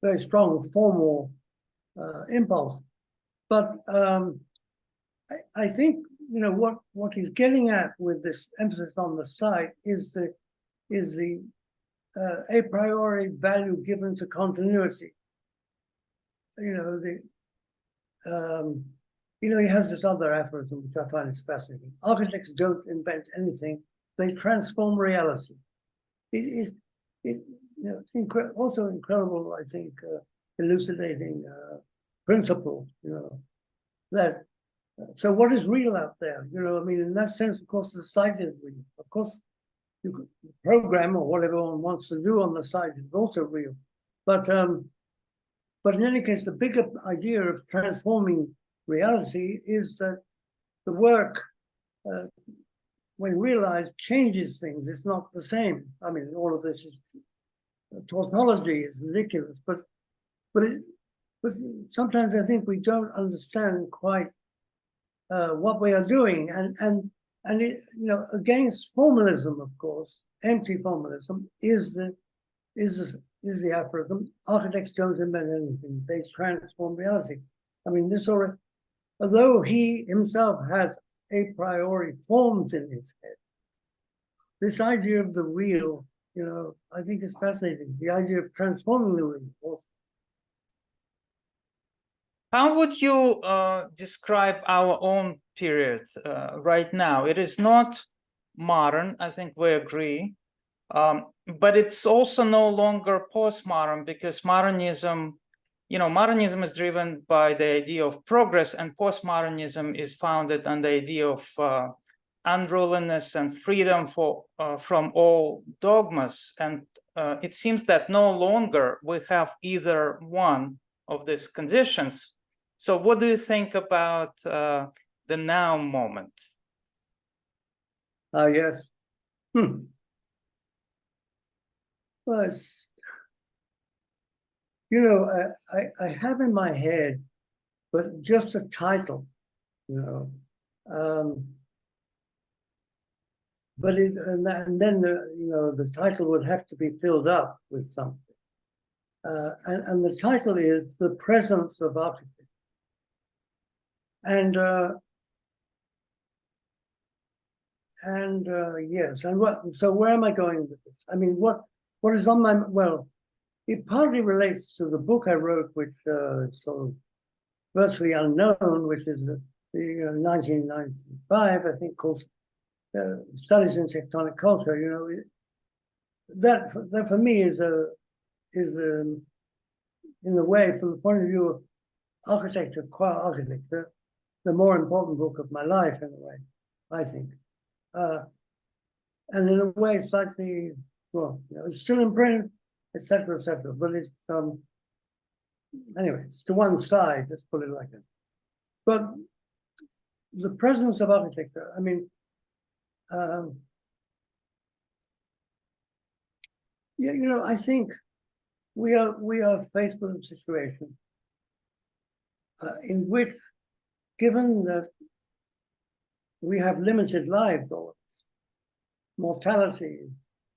very strong formal impulse. But I think, you know, what he's getting at with this emphasis on the site is the a priori value given to continuity. You know, you know, he has this other aphorism, which I find is fascinating. Architects don't invent anything, they transform reality. You know, it's also incredible, I think, elucidating principle, you know, that, so what is real out there? You know, I mean, in that sense, of course, the site is real. Of course, you could program or whatever one wants to do on the site is also real. But in any case, the bigger idea of transforming reality is that the work, when realized, changes things. It's not the same. I mean, all of this is tautology is ridiculous, but sometimes I think we don't understand quite what we are doing, and it, you know, against formalism, of course, empty formalism is the aphorism. Architects don't invent anything; they transform reality. I mean, this already, although he himself has a priori forms in his head, this idea of the real, you know, I think is fascinating. The idea of transforming the real also. How would you describe our own period right now? It is not modern, I think we agree, but it's also no longer postmodern, because modernism, you know, modernism is driven by the idea of progress, and postmodernism is founded on the idea of unruliness and freedom from all dogmas. And it seems that no longer we have either one of these conditions. So what do you think about the now moment? Yes. Well, you know, I have in my head, but just a title, you know. But and then you know, the title would have to be filled up with something. And the title is The Presence of Architecture. And yes, and so where am I going with this? I mean, what is on my, well, it partly relates to the book I wrote, which is sort of virtually unknown, which is the 1995, I think, called Studies in Tectonic Culture. You know, that for me is in a way, from the point of view of architecture, qua architecture, the more important book of my life, in a way, I think. And in a way, slightly, well, you know, it's still in print, etc., etc. But it's anyway, it's to one side. Let's put it like that. But the presence of architecture, I mean, yeah, you know, I think we are faced with a situation in which, given that we have limited lives, or mortality is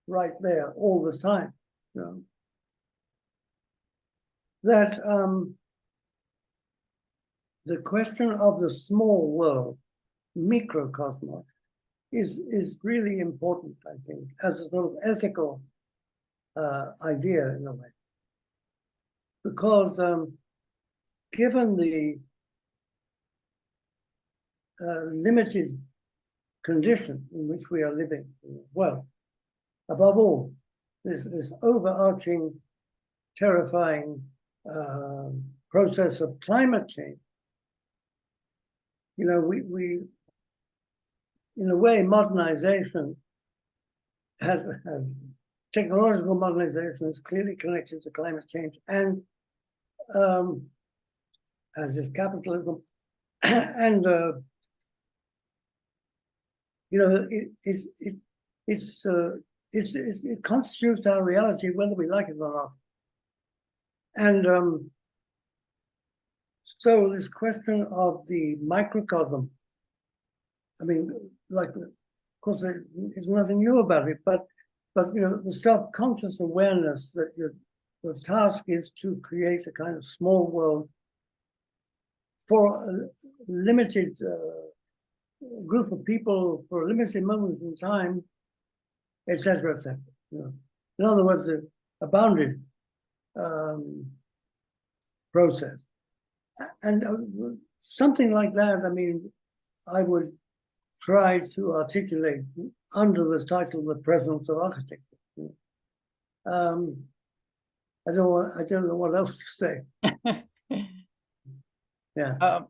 right there all the time, you know. that the question of the small world, microcosmos, is really important, I think, as a sort of ethical idea in a way. Because given the limited condition in which we are living, well, above all, this overarching, terrifying process of climate change, you know, we in a way, modernization has technological modernization is clearly connected to climate change, and as is capitalism, and you know, it constitutes our reality whether we like it or not. And so this question of the microcosm, I mean, like, of course, there's nothing new about it, but you know, the self-conscious awareness that your task is to create a kind of small world for a limited group of people for a limited moment in time, etc., etc. You know, in other words, a bounded process, and something like that. I mean, I would try to articulate under the title "The Presence of Architecture." I don't know what else to say. Yeah.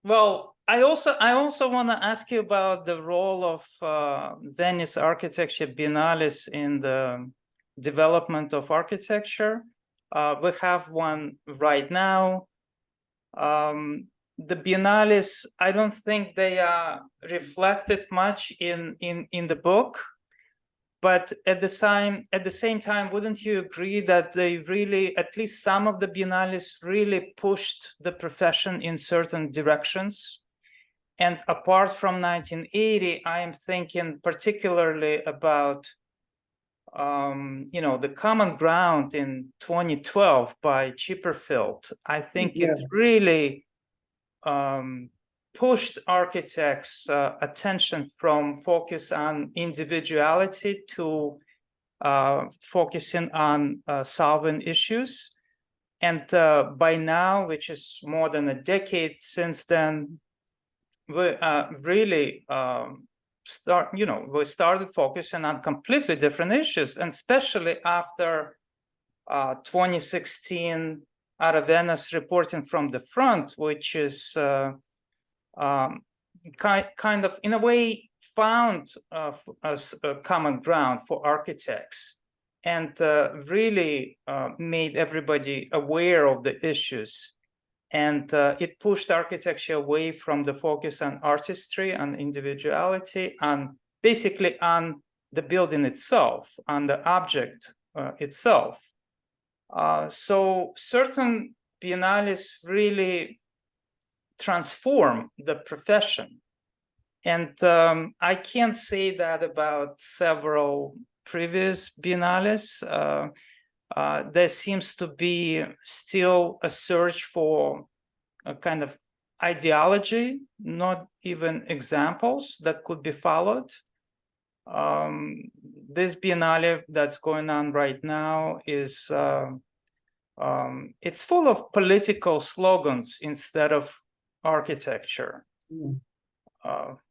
Well, I also want to ask you about the role of Venice Architecture Biennales in the development of architecture. We have one right now. The Biennales, I don't think they are reflected much in the book, but at the same time, wouldn't you agree that they really, at least some of the Biennales, really pushed the profession in certain directions? And apart from 1980, I am thinking particularly about you know, the Common Ground in 2012 by Chipperfield. I think it really pushed architects' attention from focus on individuality to focusing on solving issues. And by now, which is more than a decade since then, we really we started focusing on completely different issues, and especially after 2016 Aravena's reporting from the front, which is kind of, in a way, found as a common ground for architects, and really made everybody aware of the issues. And it pushed architecture away from the focus on artistry and individuality, and basically on the building itself, on the object itself. So certain biennales really transform the profession. And I can't say that about several previous biennales. There seems to be still a search for a kind of ideology, not even examples that could be followed. This biennale that's going on right now is, it's full of political slogans instead of architecture.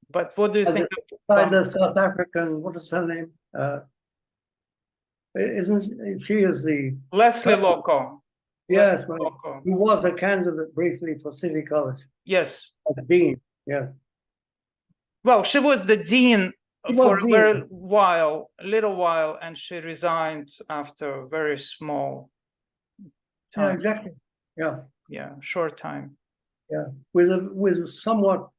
But what do you think? By the South African, what is her name? Isn't she is the Leslie Loco? Yes, right. He was a candidate briefly for City College. Yes. As dean, yeah. Well, she was the dean for a very little while, and she resigned after a very small time. Yeah, exactly. Yeah. Yeah, short time. Yeah, with somewhat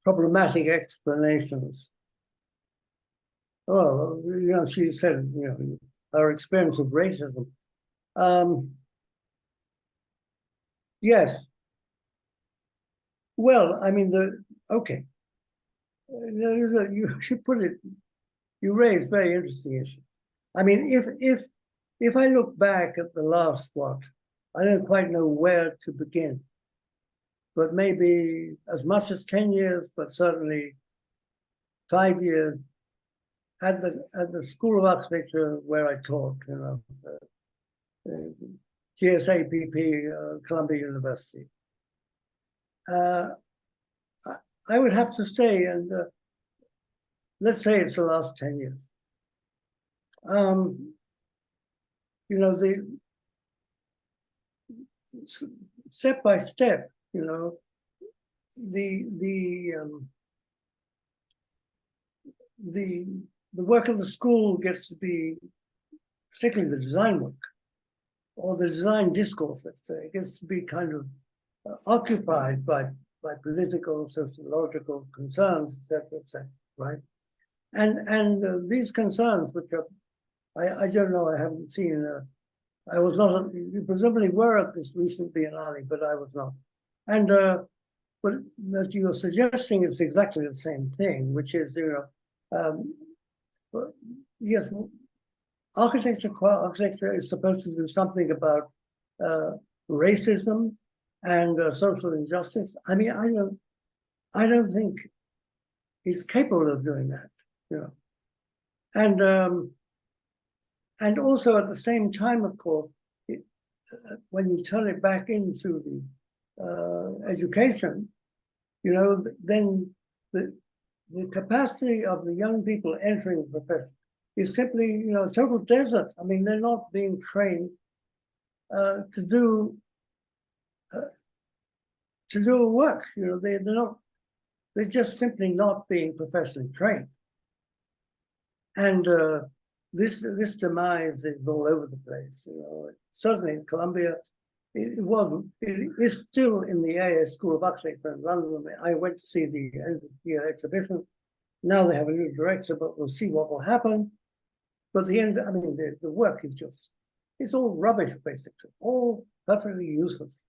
problematic explanations. Oh, you know, she said, you know, her experience of racism. Yes. Well, I mean, okay. You put it, you raised very interesting issues. I mean, if if I look back at the last, I don't quite know where to begin, but maybe as much as 10 years, but certainly 5 years at the School of Architecture where I taught, GSAPP, Columbia University. I would have to say, and let's say it's the last 10 years. The step by step, the work of the school gets to be, particularly the design work, or the design discourse, let's say, gets to be kind of occupied by political, sociological concerns, etc., right? And these concerns, which are, I don't know, I haven't seen, I was not, you presumably were at this recent Biennale, but I was not. And but as you're suggesting, it's exactly the same thing, which is, yes, architecture is supposed to do something about racism and social injustice. I mean, I don't think it's capable of doing that, And also at the same time, of course, when you turn it back into the education, then the capacity of the young people entering the profession is simply, a total desert. I mean, they're not being trained to do a work. They're just simply not being professionally trained. And this demise is all over the place. Certainly in Columbia, it is still in the AS School of Architecture in London. I went to see the end of the year exhibition. Now they have a new director, but we'll see what will happen. But the work is it's all rubbish, basically, all perfectly useless.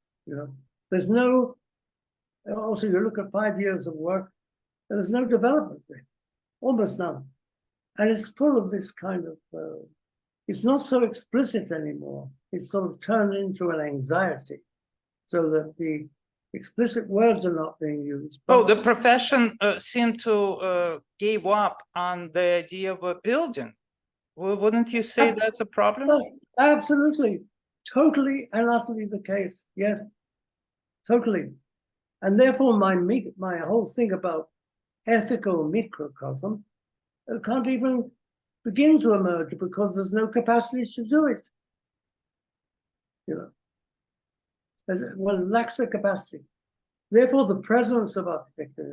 There's no, also you look at 5 years of work, there's no development there, almost none. And it's full of this kind of, it's not so explicit anymore. It's sort of turned into an anxiety, so that the explicit words are not being used. Oh, the profession seemed to give up on the idea of a building. Well, wouldn't you say that's a problem? Absolutely, totally and utterly the case. Yes, totally. And therefore, my whole thing about ethical microcosm can't even begin to emerge because there's no capacity to do it. One lacks the capacity. Therefore, the presence of architecture,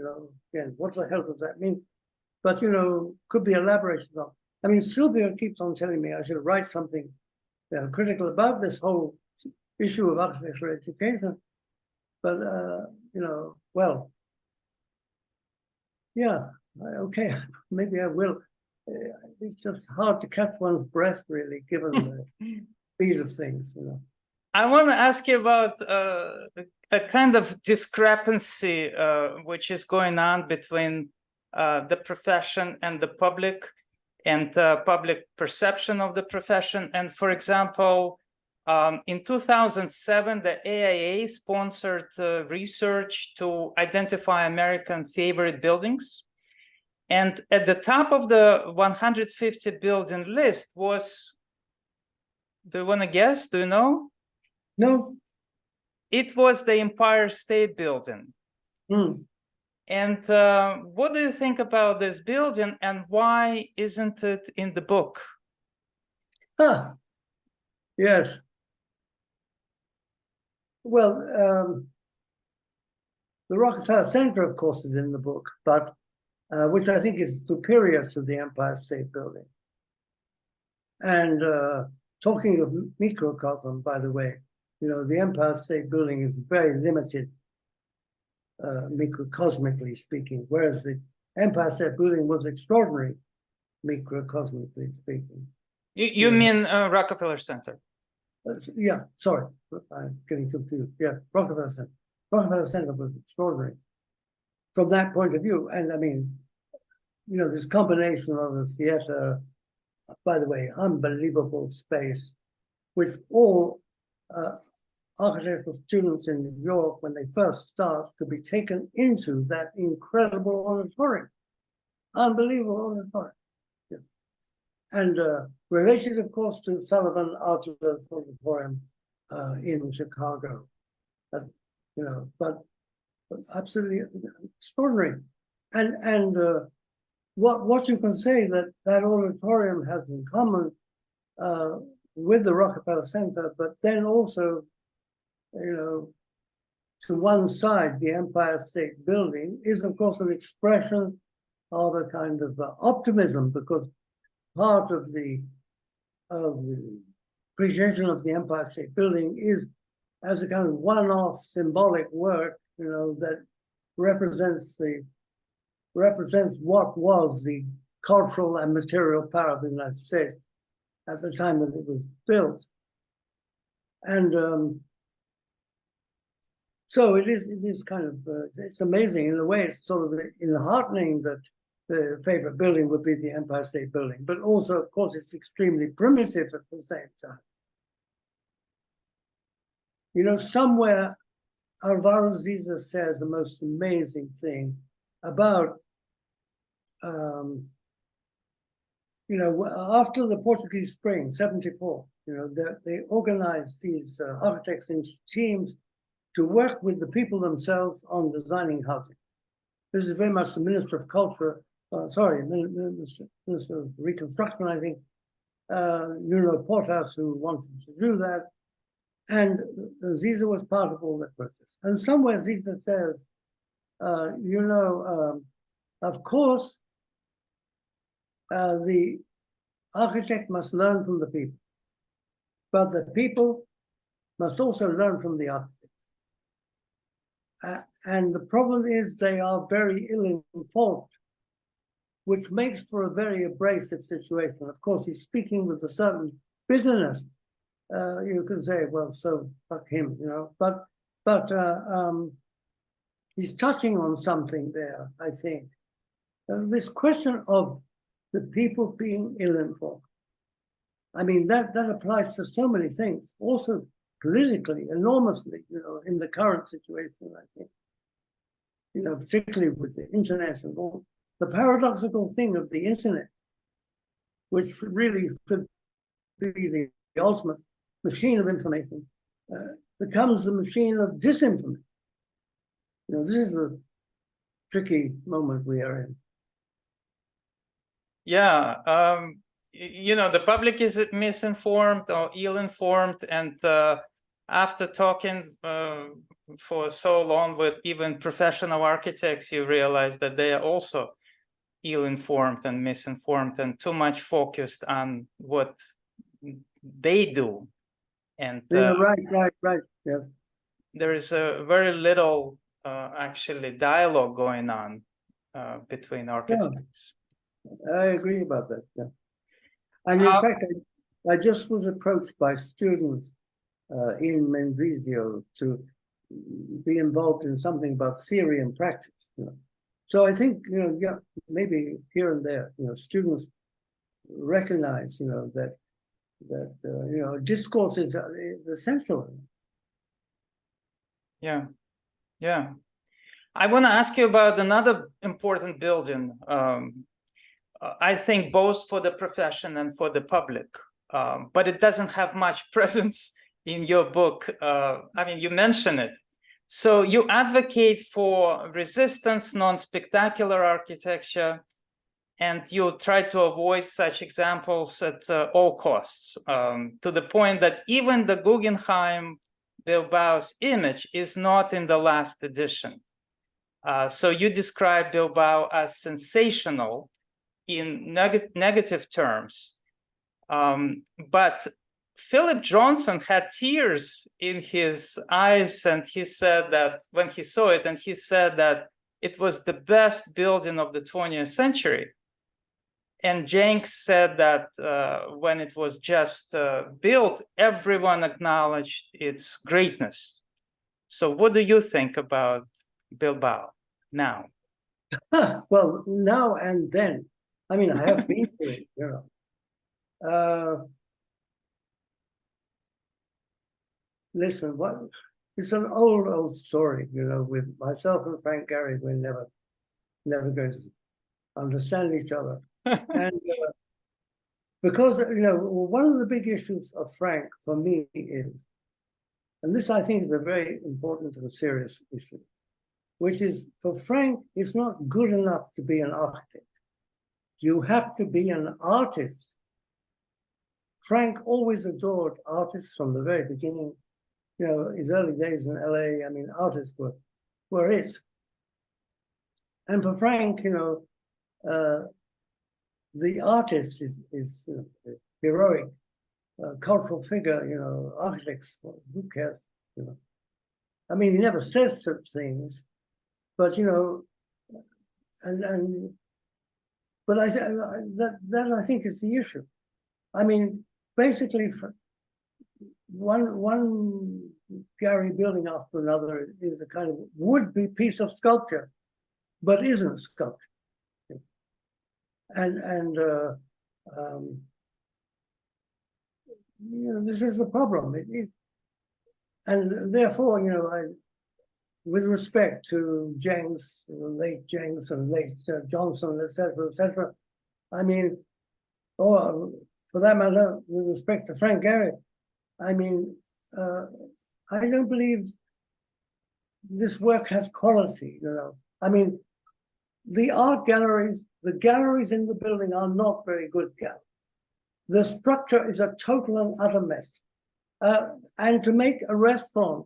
again, what the hell does that mean? But, could be elaborated on. I mean, Sylvia keeps on telling me I should write something critical about this whole issue of architectural education. But, well, yeah, okay, maybe I will. It's just hard to catch one's breath, really, given the speed of things, I want to ask you about a kind of discrepancy which is going on between the profession and the public, and public perception of the profession. And for example, in 2007, the AIA sponsored research to identify American favorite buildings. And at the top of the 150 building list was, do you want to guess? Do you know? No. It was the Empire State Building. And what do you think about this building, and why isn't it in the book? Yes. Well, the Rockefeller Center, of course, is in the book, but which I think is superior to the Empire State Building. And talking of microcosm, by the way, the Empire State Building is very limited, microcosmically speaking, whereas the Empire State Building was extraordinary, microcosmically speaking. You mean Rockefeller Center? Yeah, sorry, I'm getting confused. Yeah, Rockefeller Center. Rockefeller Center was extraordinary from that point of view. And I mean, this combination of the theater, by the way, unbelievable space, which all architectural students in New York, when they first start, could be taken into that incredible auditorium. Unbelievable auditorium. Yeah. And related, of course, to Sullivan Art Auditorium in Chicago. But absolutely extraordinary. And what you can say that auditorium has in common with the Rockefeller Center, but then also, to one side, the Empire State Building is, of course, an expression of a kind of optimism, because part of the appreciation of the Empire State Building is as a kind of one-off symbolic work, that represents what was the cultural and material power of the United States at the time that it was built. And so it is kind of, it's amazing in a way. It's sort of enheartening that the favorite building would be the Empire State Building, but also, of course, it's extremely primitive at the same time. Somewhere Alvaro Siza says the most amazing thing about, after the Portuguese Spring, 74, they organized these architects in teams to work with the people themselves on designing housing. This is very much the Minister of Culture, Minister of Reconstruction, I think, Portas, who wanted to do that. And Siza was part of all that process. And somewhere Siza says, of course, the architect must learn from the people, but the people must also learn from the architect. And the problem is they are very ill-informed, which makes for a very abrasive situation. Of course, he's speaking with a certain bitterness. You can say, well, so fuck him, but he's touching on something there, I think. This question of the people being ill-informed. I mean, that applies to so many things, also politically, enormously, in the current situation, I think. Particularly with the internet and all. The paradoxical thing of the internet, which really could be the ultimate machine of information, becomes the machine of disinformation. This is the tricky moment we are in. Yeah, the public is misinformed or ill-informed, and after talking for so long with even professional architects, you realize that they are also ill-informed and misinformed and too much focused on what they do. And right. Yes. There is very little actually dialogue going on between architects. Yeah, I agree about that. Yeah. And in fact, I just was approached by students in Mendrisio to be involved in something about theory and practice. So I think maybe here and there, students recognize that discourse is essential. Yeah. I want to ask you about another important building. I think both for the profession and for the public, but it doesn't have much presence in your book. You mention it. So you advocate for resistance, non-spectacular architecture, and you try to avoid such examples at all costs, to the point that even the Guggenheim Bilbao's image is not in the last edition. So you describe Bilbao as sensational in negative terms. But Philip Johnson had tears in his eyes, and he said that when he saw it, and he said that it was the best building of the 20th century. And Jenks said that when it was just built, everyone acknowledged its greatness. So what do you think about Bilbao now? Well, now and then. I have been to it, listen, it's an old story, with myself and Frank Gehry, we're never going to understand each other. And because, one of the big issues of Frank for me is, and this I think is a very important and serious issue, which is for Frank, it's not good enough to be an architect. You have to be an artist. Frank always adored artists from the very beginning. His early days in LA, artists were it. And for Frank, the artist is heroic, cultural figure, architects, who cares, he never says such things, but, but that I think is the issue. Basically, one Gehry building after another is a kind of would-be piece of sculpture, but isn't sculpture. And this is the problem. And therefore, with respect to Jenks, late Jenks and late Johnson, etc., or for that matter, with respect to Frank Gehry, I don't believe this work has quality, the art galleries, the galleries in the building are not very good galleries. The structure is a total and utter mess. And to make a restaurant,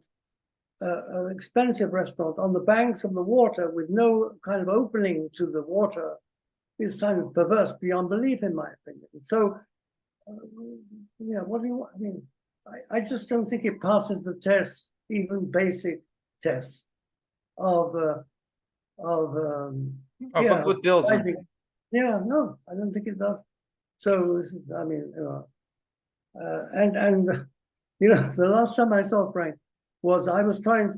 an expensive restaurant on the banks of the water with no kind of opening to the water is kind of perverse beyond belief, in my opinion. So, what do you want? I just don't think it passes the test, even basic tests of a good building. No, I don't think it does. So this is, the last time I saw Frank was he was coming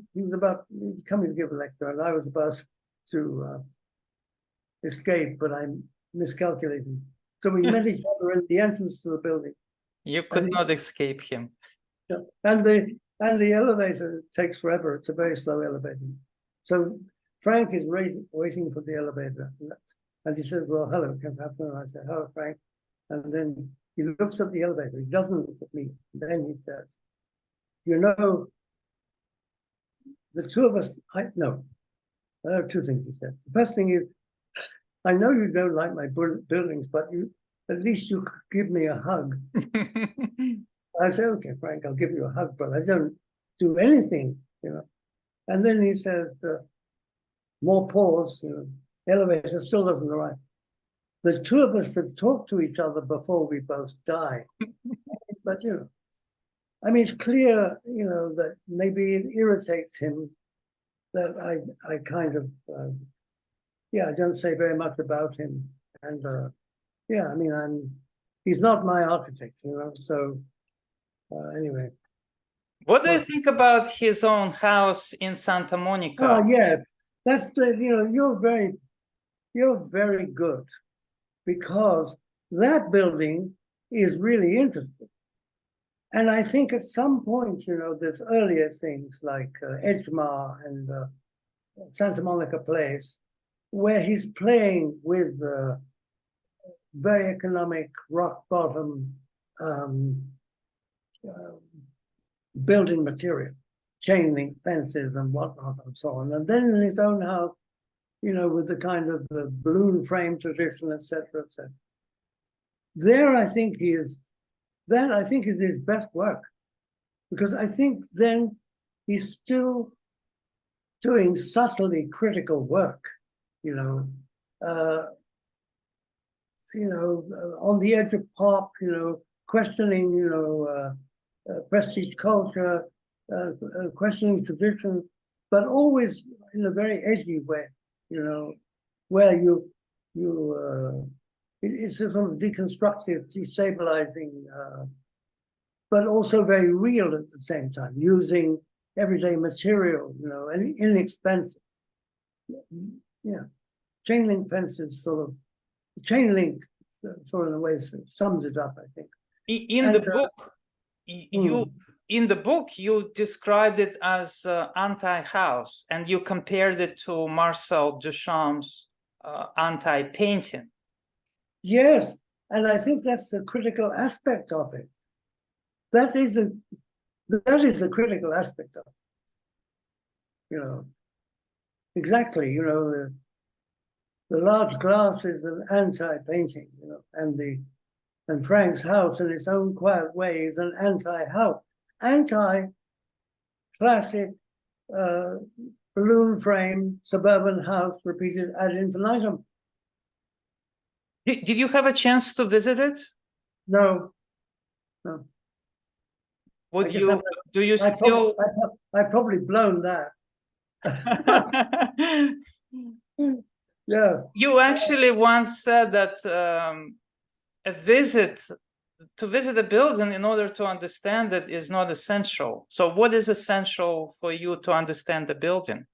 to give a lecture, and I was about to escape, but I miscalculated. So we met each other at the entrance to the building. You could not escape him. And the elevator takes forever. It's a very slow elevator. So Frank is waiting for the elevator. And he says, well, hello, Kenneth Frampton. And I said, hello, Frank. And then he looks at the elevator. He doesn't look at me. Then he says, the two of us, there are two things he said. The first thing is, I know you don't like my buildings, but at least you could give me a hug. I said, okay, Frank, I'll give you a hug, but I don't do anything, And then he said, more pause, elevator still doesn't arrive. The two of us have talked to each other before we both die. But, it's clear, that maybe it irritates him that I kind of, I don't say very much about him. And, he's not my architect, so anyway. What do you think about his own house in Santa Monica? Oh, yeah, that's, you're very good, because that building is really interesting. And I think at some point, there's earlier things like Edgemar and Santa Monica Place, where he's playing with very economic rock bottom building material, chain link fences and whatnot and so on. And then in his own house, with the kind of the balloon frame tradition, etc., etc. There, I think is his best work, because I think then he's still doing subtly critical work, on the edge of pop, questioning, prestige culture, questioning tradition, but always in a very edgy way, where it's a sort of deconstructive, destabilizing, but also very real at the same time, using everyday material, and inexpensive. Chain link fences chain link sort of in a way sums it up, I think. In the book, in the book, you described it as anti-house, and you compared it to Marcel Duchamp's anti-painting. Yes, and I think that's the critical aspect of it. That is the critical aspect of it. You know, exactly. You know, the large glass is an anti-painting. You know, and Frank's house, in its own quiet way, is an anti-house, anti-classic balloon frame suburban house repeated ad infinitum. Did you have a chance to visit it? No, no. Would you? Do you still? I've probably blown that. Yeah. You actually once said that to visit a building in order to understand it is not essential. So what is essential for you to understand the building?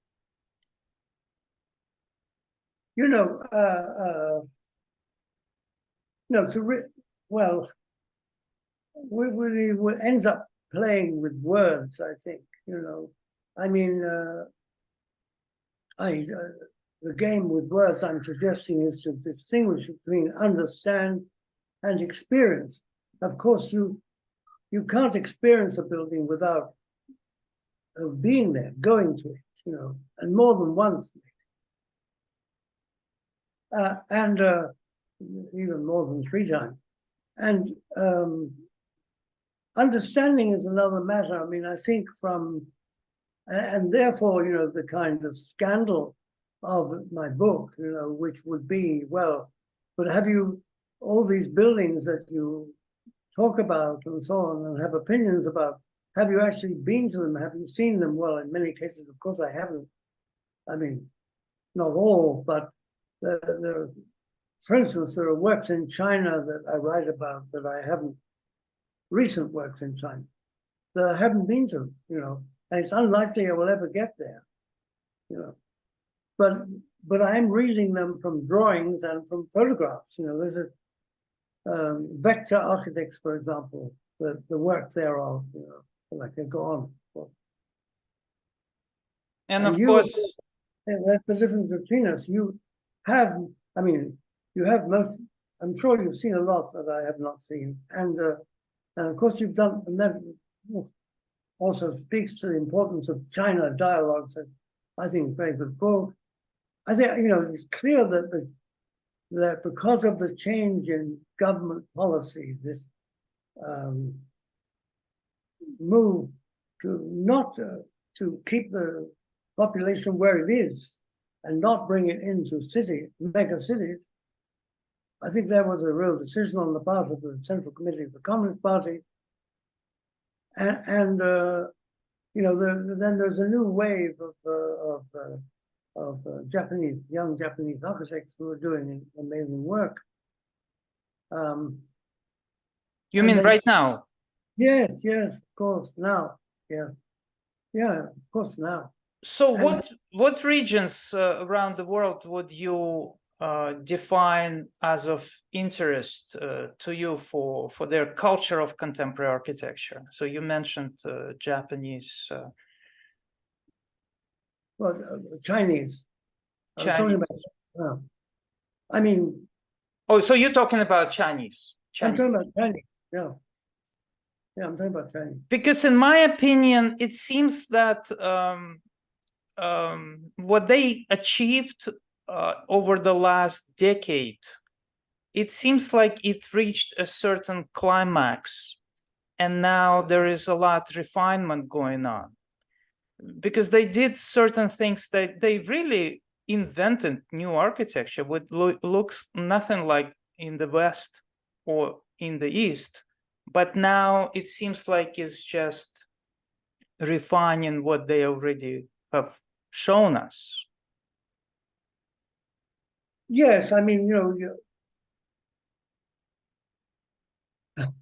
You know, no, well, we ends up playing with words, I think, you know. I mean, the game with words I'm suggesting is to distinguish between understand and experience. Of course, you can't experience a building without being there, going to it, you know, and more than once. And even more than 3 times. And understanding is another matter. I mean, I think and therefore, you know, the kind of scandal of my book, you know, which would be, well, but have you, all these buildings that you talk about and so on and have opinions about, have you actually been to them? Have you seen them? Well, in many cases, of course, I haven't. I mean, not all, but for instance, there are works in China that I write about that I haven't, recent works in China, that I haven't been to, you know, and it's unlikely I will ever get there, you know. But I'm reading them from drawings and from photographs, you know. There's a Vector Architects, for example, the work thereof, you know, like I go on. And of course, that's the difference between us. You have, I mean, you have most, I'm sure you've seen a lot that I have not seen. And of course you've done, and that also speaks to the importance of China dialogues, and I think very good book. I think, you know, it's clear that because of the change in government policy, this move to not to keep the population where it is and not bring it into mega cities, I think there was a real decision on the part of the Central Committee of the Communist Party. And you know, then there's a new wave of young Japanese architects who are doing amazing work. You mean right now? Yes, of course, now, yeah, of course, now. So what regions around the world would you define as of interest to you for their culture of contemporary architecture? So you mentioned Japanese. Well, Chinese. Chinese. I mean. Oh, so you're talking about Chinese. I'm talking about Chinese, yeah. Yeah, I'm talking about Chinese. Because in my opinion, it seems that what they achieved over the last decade, it seems like it reached a certain climax, and now there is a lot of refinement going on, because they did certain things that they really invented new architecture, which looks nothing like in the West or in the East, but now it seems like it's just refining what they already have shown us. Yes, I mean, you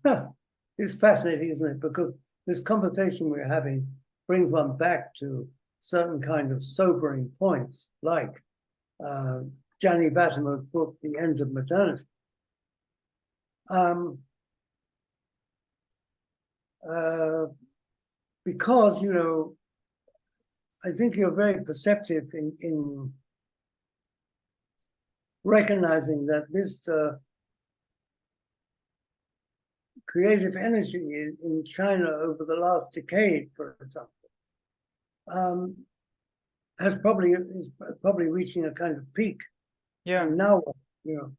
know, it's fascinating, isn't it? Because this conversation we're having brings one back to certain kind of sobering points, like Gianni Vattimo's book, The End of Modernity. because, you know, I think you're very perceptive in recognizing that this creative energy in China over the last decade, for example, is probably reaching a kind of peak. Yeah. And now, you know,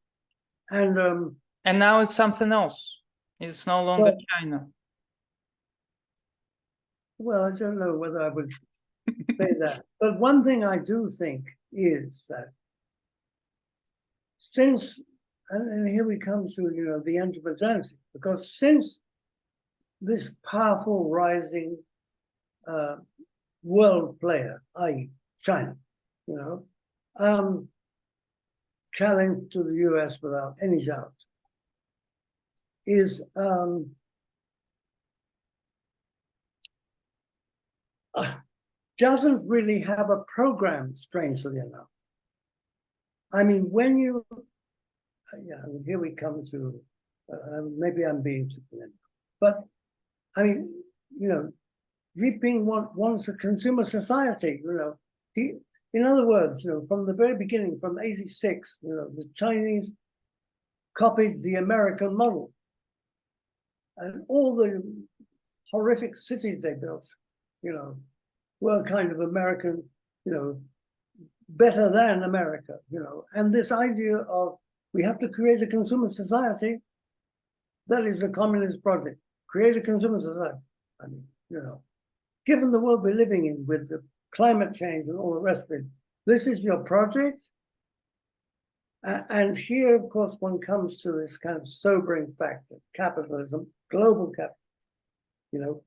and now it's something else. It's no longer China. Well, I don't know whether I would say that, but one thing I do think is that since, and here we come to, you know, the end of modernity, because since this powerful rising world player, i.e. China, you know, challenge to the US without any doubt, is doesn't really have a program, strangely enough. I mean, when you, yeah, here we come to, maybe I'm being too polemical, but I mean, you know, Xi Jinping wants a consumer society, you know. In other words, you know, from the very beginning, from '86, you know, the Chinese copied the American model. And all the horrific cities they built, you know, were kind of American, you know, better than America, you know. And this idea of we have to create a consumer society, that is the communist project. Create a consumer society. I mean, you know, given the world we're living in with the climate change and all the rest of it, this is your project. And here, of course, one comes to this kind of sobering fact that capitalism, global capitalism, you know,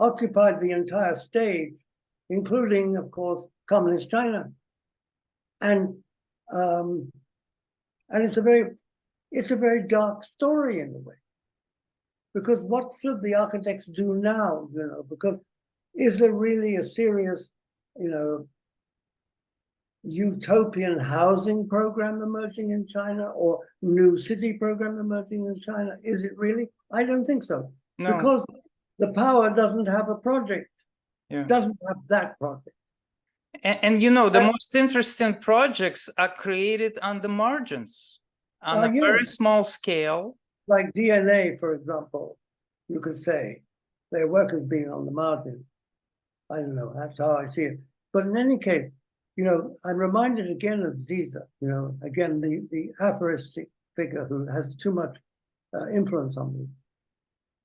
occupied the entire stage, including, of course, communist China. And it's a very dark story in a way, because what should the architects do now? You know, because is there really a serious, you know, utopian housing program emerging in China or new city program emerging in China? Is it really? I don't think so. No. Because the power doesn't have a project. Yeah. Doesn't have that project. And you know, the most interesting projects are created on the margins, on a very small scale. Like DNA, for example, you could say their work has been on the margin. I don't know, that's how I see it. But in any case, you know, I'm reminded again of Siza, you know, again, the aphoristic figure who has too much influence on me.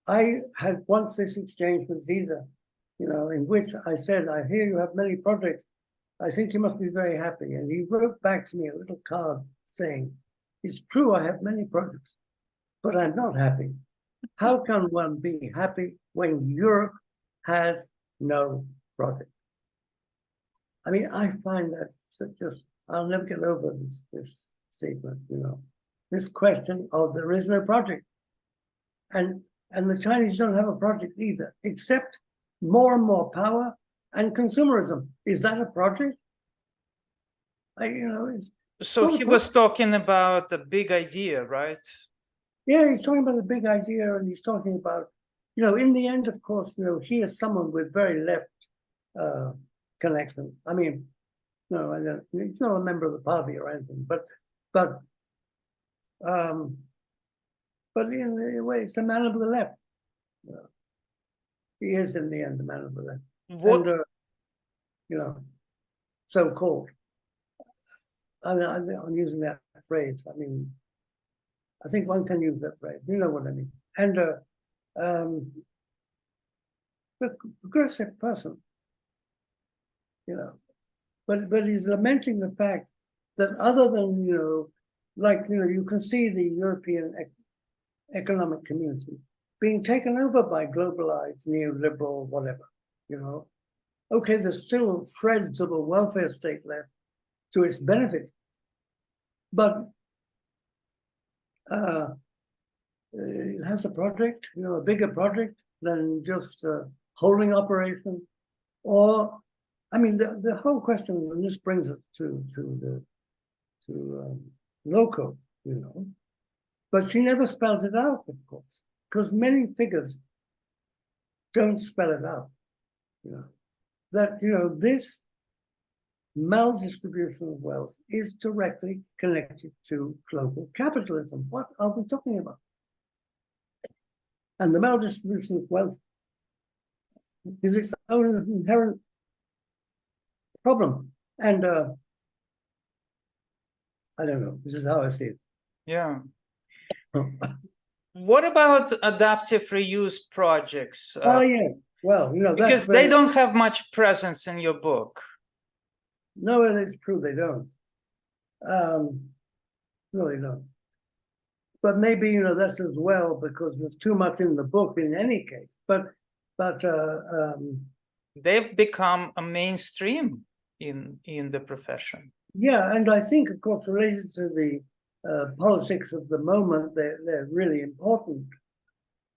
I had once this exchange with Siza, you know, in which I said, I hear you have many projects. I think you must be very happy. And he wrote back to me a little card saying, it's true, I have many projects, but I'm not happy. How can one be happy when Europe has no project? I mean, I find that just, I'll never get over this statement, you know, this question of there is no project. And the Chinese don't have a project either, except more and more power and consumerism. Is that a project? You know, so he was talking about the big idea, right? Yeah, he's talking about the big idea, and he's talking about, you know, in the end, of course, you know, he is someone with very left connection. I mean, no, I don't, he's not a member of the party or anything, but in a way, it's a man of the left. You know, he is, in the end, the man of the left. What? And, you know, so-called. I mean, I'm using that phrase. I mean, I think one can use that phrase. You know what I mean. And a progressive person, you know, but he's lamenting the fact that other than, you know, like, you know, you can see the European economic community being taken over by globalized, neoliberal, whatever, you know. Okay, there's still shreds of a welfare state left to its benefit, but it has a project, you know, a bigger project than just a holding operation. Or, I mean, the whole question, and this brings us to Loco, you know, but she never spells it out, of course, because many figures don't spell it out. That this maldistribution of wealth is directly connected to global capitalism. What are we talking about? And the maldistribution of wealth is its own inherent problem. And I don't know, this is how I see it. Yeah. What about adaptive reuse projects? Oh, yeah. Well, because they don't have much presence in your book. No, it's true, they don't. No, they don't. But maybe, that's as well because there's too much in the book in any case. But they've become a mainstream in the profession. Yeah, and I think, of course, related to the politics of the moment, they're really important.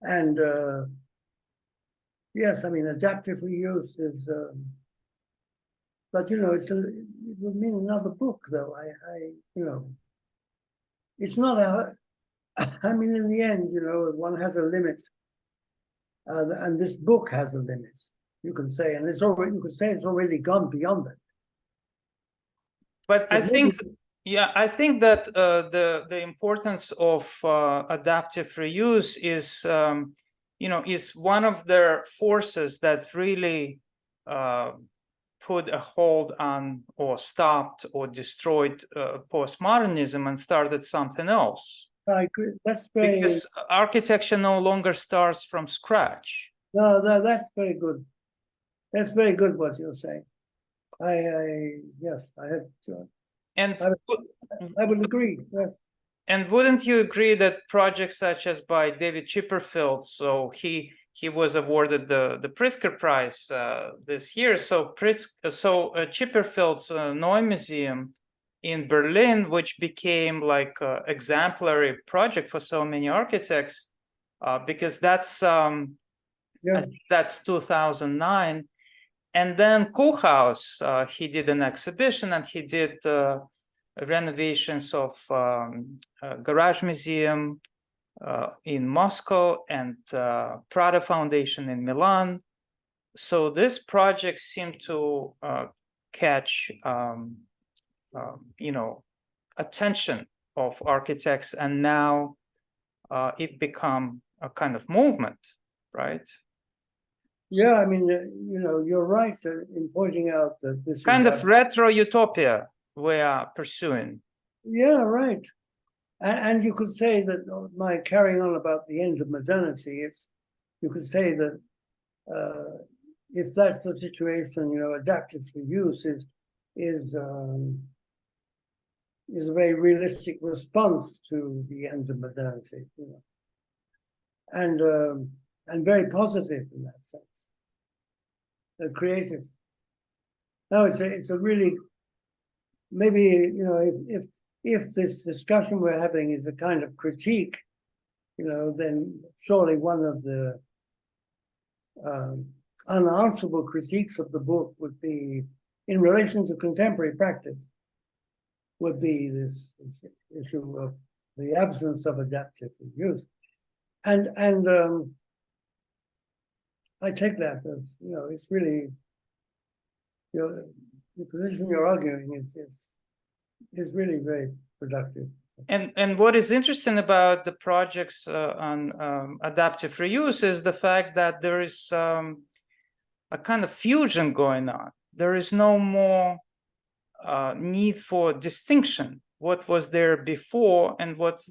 And yes, I mean, adaptive reuse is, but it would mean another book, though. It's not I mean, in the end, one has a limit, and this book has a limit, you can say, and you could say it's already gone beyond that. But I think that the importance of adaptive reuse is, is one of the forces that really put a hold on or stopped or destroyed postmodernism and started something else. I agree. That's very, because architecture no longer starts from scratch. No, that's very good. That's very good what you're saying. Yes, I have to. And I would agree. Yes. And wouldn't you agree that projects such as by David Chipperfield, so he was awarded the Pritzker Prize this year. So Chipperfield's Neue Museum in Berlin, which became like an exemplary project for so many architects, because that's that's 2009. And then Kohlhaas, he did an exhibition and he did renovations of Garage Museum in Moscow and Prada Foundation in Milan. So this project seemed to catch, attention of architects, and now it become a kind of movement, right? Yeah, I mean, you're right in pointing out that this kind of retro utopia we are pursuing. Yeah, right. And you could say that my carrying on about the end of modernity, you could say that if that's the situation, adaptive reuse is a very realistic response to the end of modernity, and very positive in that sense. Creative. No, it's a really, maybe, if this discussion we're having is a kind of critique, then surely one of the unanswerable critiques of the book would be, in relation to contemporary practice, would be this issue of the absence of adaptive reuse. And I take that as, it's really, the position you're arguing is really very productive. And what is interesting about the projects on adaptive reuse is the fact that there is a kind of fusion going on. There is no more need for distinction. What was there before and what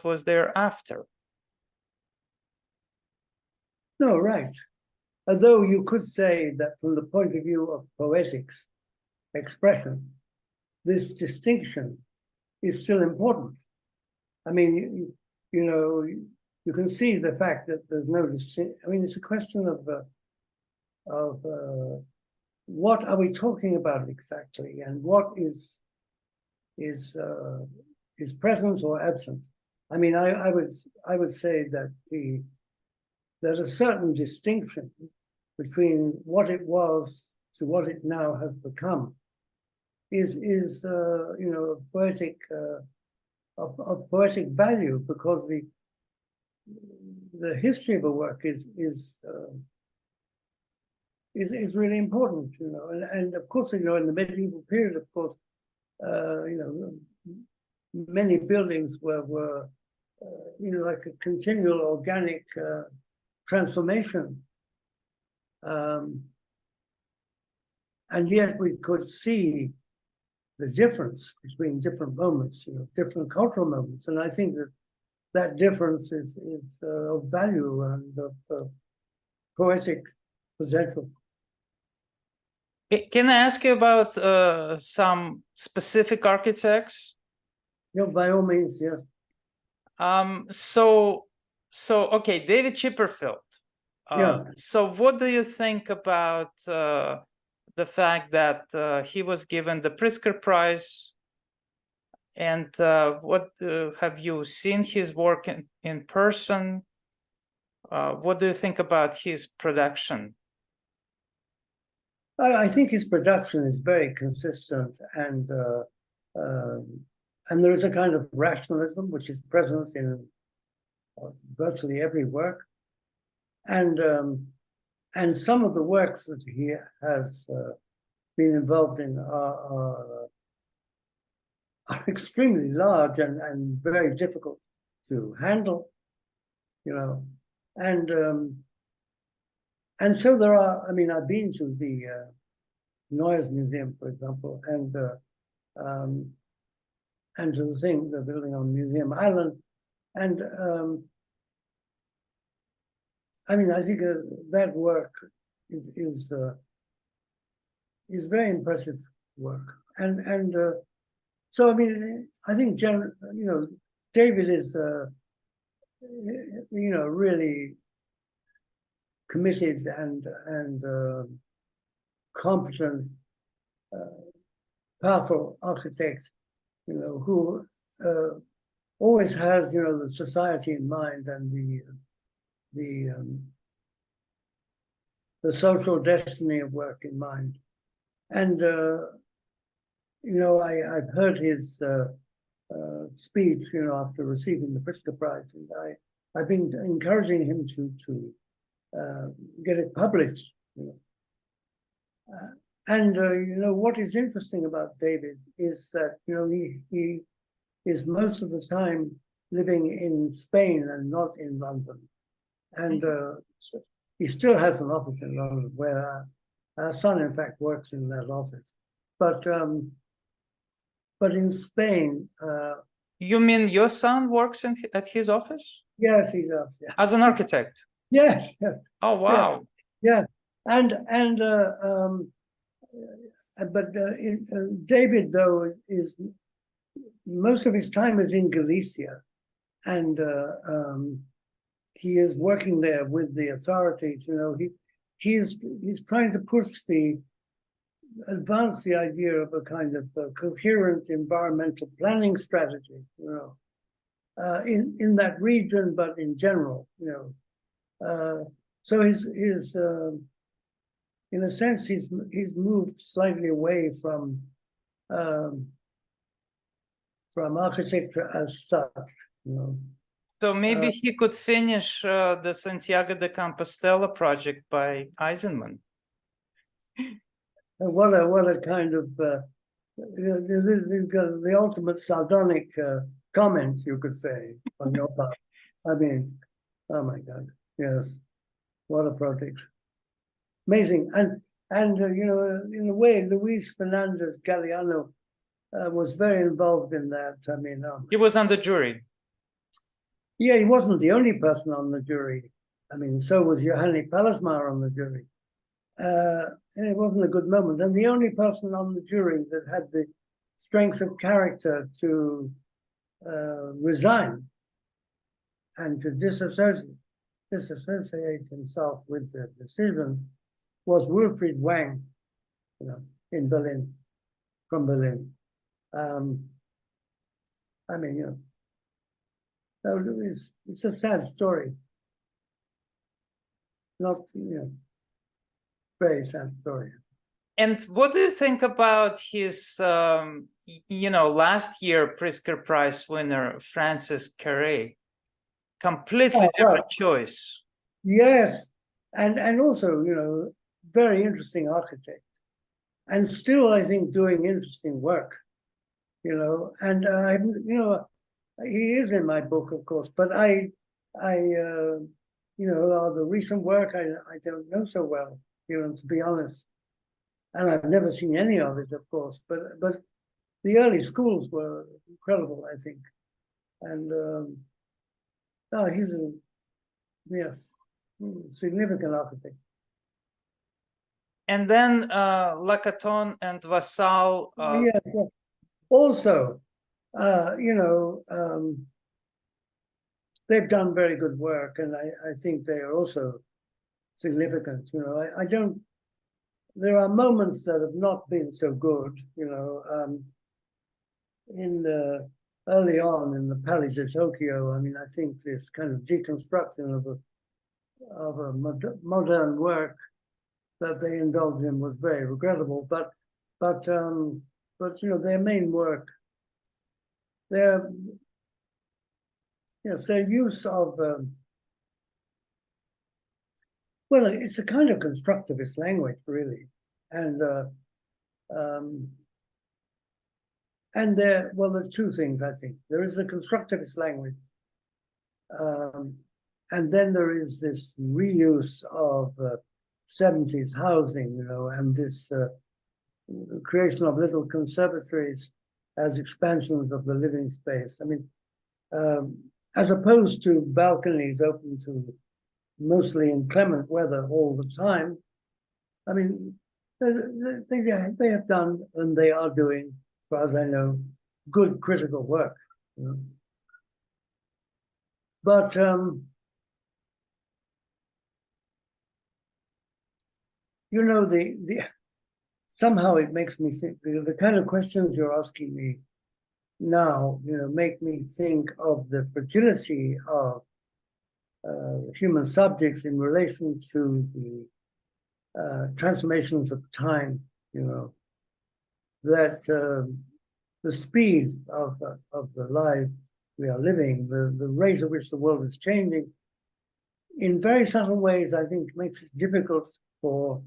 was there after? No, right. Although you could say that from the point of view of poetics, expression, this distinction is still important. I mean, you can see the fact that there's no distinction. I mean, it's a question of what are we talking about exactly, and what is presence or absence. I mean, I would say that there's a certain distinction between what it was to what it now has become is poetic of poetic value, because the history of a work is is really important, and of course, in the medieval period, of course, many buildings were like a continual organic transformation. And yet we could see the difference between different moments, different cultural moments. And I think that difference is of value and of poetic potential. Can I ask you about some specific architects? Yeah, by all means, yes. Okay, David Chipperfield. Yeah. So what do you think about the fact that he was given the Pritzker Prize? And what have you seen his work in person? What do you think about his production? I think his production is very consistent, and there is a kind of rationalism which is present in virtually every work, and some of the works that he has been involved in are extremely large and very difficult to handle, and so there are. I mean, I've been to the Neues Museum, for example, and to the building on Museum Island, and I mean, I think that work is very impressive work, and so I mean, I think David is really committed and competent, powerful architect, who always has the society in mind and the social destiny of work in mind. And I've heard his speech after receiving the Pritzker Prize, and I've been encouraging him to get it published. What is interesting about David is that he is most of the time living in Spain and not in London, and he still has an office in London where our son, in fact, works in that office. But in Spain, you mean your son works at his office? Yes, he does. Yeah. As an architect? Yes. Yes. Oh wow! Yeah, David, though, is most of his time is in Galicia, and he is working there with the authorities. He's trying to advance the idea of a kind of coherent environmental planning strategy, in that region, but in general, So in a sense, he's moved slightly away from architecture as such, So maybe he could finish the Santiago de Compostela project by Eisenman. What a kind of the ultimate sardonic comment, you could say, on your part. I mean, oh my God, yes, what a project, amazing. And in a way, Luis Fernandez Galeano was very involved in that. I mean, he was on the jury. Yeah, he wasn't the only person on the jury. I mean, so was Johanni Pallasmaa on the jury. And it wasn't a good moment. And the only person on the jury that had the strength of character to resign and to disassociate himself with the decision was Wilfried Wang, in Berlin, from Berlin. I mean, so it's a sad story. Not, very sad story. And what do you think about his, last year Pritzker Prize winner, Francis Carré? Completely different choice. Yes, and also, very interesting architect, and still, I think, doing interesting work, and he is in my book, of course, but the recent work, I don't know so well, to be honest. And I've never seen any of it, of course, but the early schools were incredible, I think. And he's a significant architect. And then Lacaton and Vassal. Yeah. Also, they've done very good work, and I think they are also significant. I don't. There are moments that have not been so good. In the early on in the Palais de Tokyo, I mean, I think this kind of deconstruction of a modern work that they indulged in was very regrettable. But their main work, their use of it's a kind of constructivist language, really, and there's two things, I think. There is the constructivist language, and then there is this reuse of 70s housing, and this creation of little conservatories as expansions of the living space. I mean, as opposed to balconies open to mostly inclement weather all the time. I mean, they have done, and they are doing, as far as I know, good critical work. But somehow it makes me think, the kind of questions you're asking me now, make me think of the fragility of human subjects in relation to the transformations of time, that the speed of the life we are living, the rate at which the world is changing, in very subtle ways, I think makes it difficult for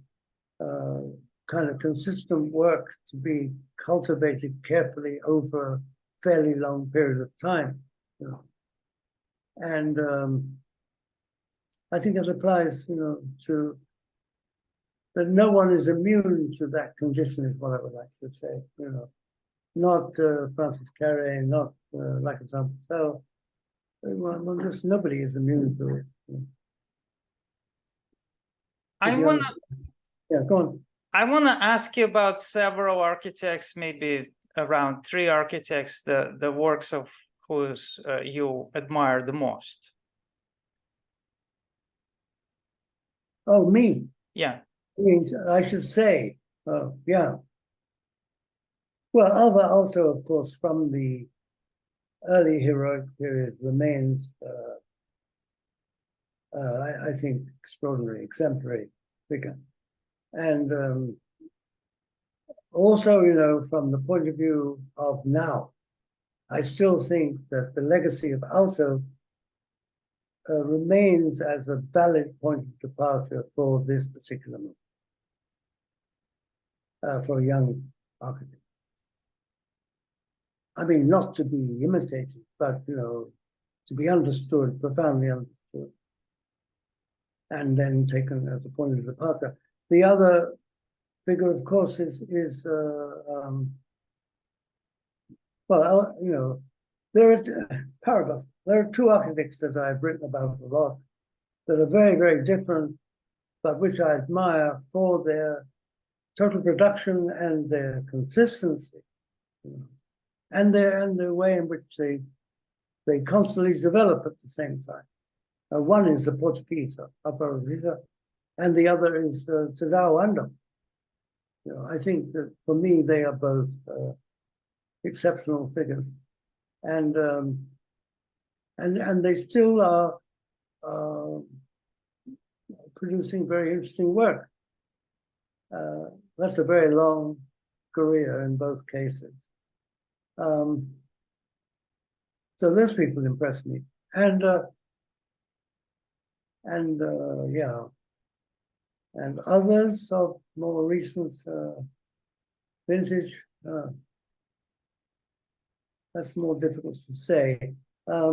kind of consistent work to be cultivated carefully over a fairly long period of time. And I think it applies, to that no one is immune to that condition, is what I would like to say. Not Francis Carré, not Lacaton Vassal. Well, just nobody is immune to it. Go on. I want to ask you about several architects, maybe around 3 architects, the works of whose you admire the most. Oh, me? Yeah. I should say, yeah. Well, Alvaro Aalto, of course, from the early heroic period remains, I think, extraordinary, exemplary figure. And also, from the point of view of now, I still think that the legacy of Aalto remains as a valid point of departure for this particular movement, for young architects. I mean, not to be imitated, but to be understood, profoundly understood, and then taken as a point of departure. The other figure, of course, is there is paradox. There are 2 architects that I've written about a lot that are very, very different, but which I admire for their total production and their consistency, and the way in which they constantly develop at the same time. One is the Portuguese, Alvaro Siza, and the other is Tadao Ando. I think that for me they are both exceptional figures, and they still are producing very interesting work. That's a very long career in both cases. So those people impress me, and and others of more recent vintage. That's more difficult to say. I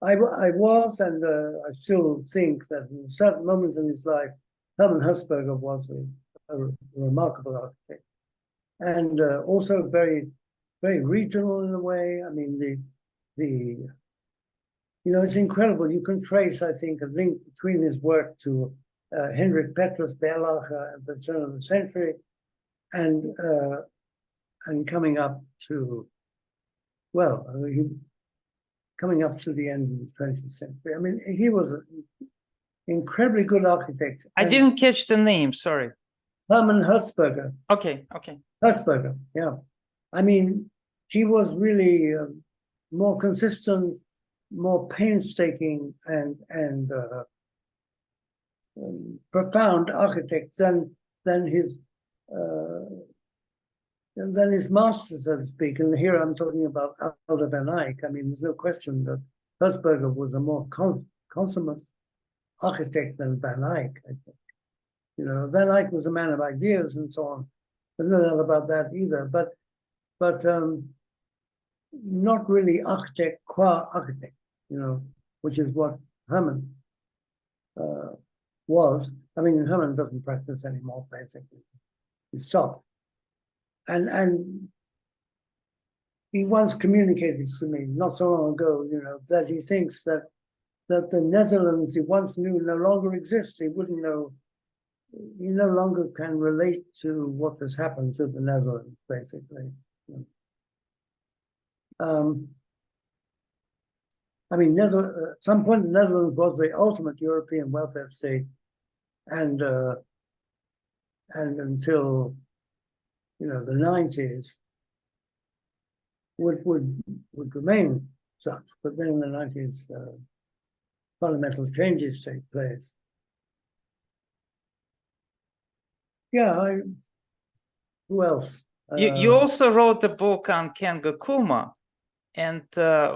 was, and I still think that in certain moments in his life, Herman Hertzberger was a remarkable architect, and also very, very regional in a way. I mean, it's incredible. You can trace, I think, a link between his work to Hendrik Petrus Berlacher at the turn of the century, and coming up to, well, coming up to the end of the 20th century. I mean, he was an incredibly good architect. I didn't catch the name, sorry. Herman Hertzberger. Okay. Hertzberger, yeah. I mean, he was really more consistent, more painstaking, and profound architect than his master, so to speak. And here I'm talking about Aldo van Eyck. I mean, there's no question that Hertzberger was a more consummate architect than Van Eyck, I think. Van Eyck was a man of ideas and so on. There's no doubt about that either. But not really architect qua architect, which is what Herman was. I mean, Herman doesn't practice anymore, basically. He stopped. And he once communicated to me not so long ago, that he thinks that the Netherlands he once knew no longer exists. He wouldn't know. He no longer can relate to what has happened to the Netherlands, basically. I mean, at some point, the Netherlands was the ultimate European welfare state, and until the 90s would remain such. But then in the 90s, fundamental changes take place. Yeah, who else? You also wrote the book on Kengo Kuma, and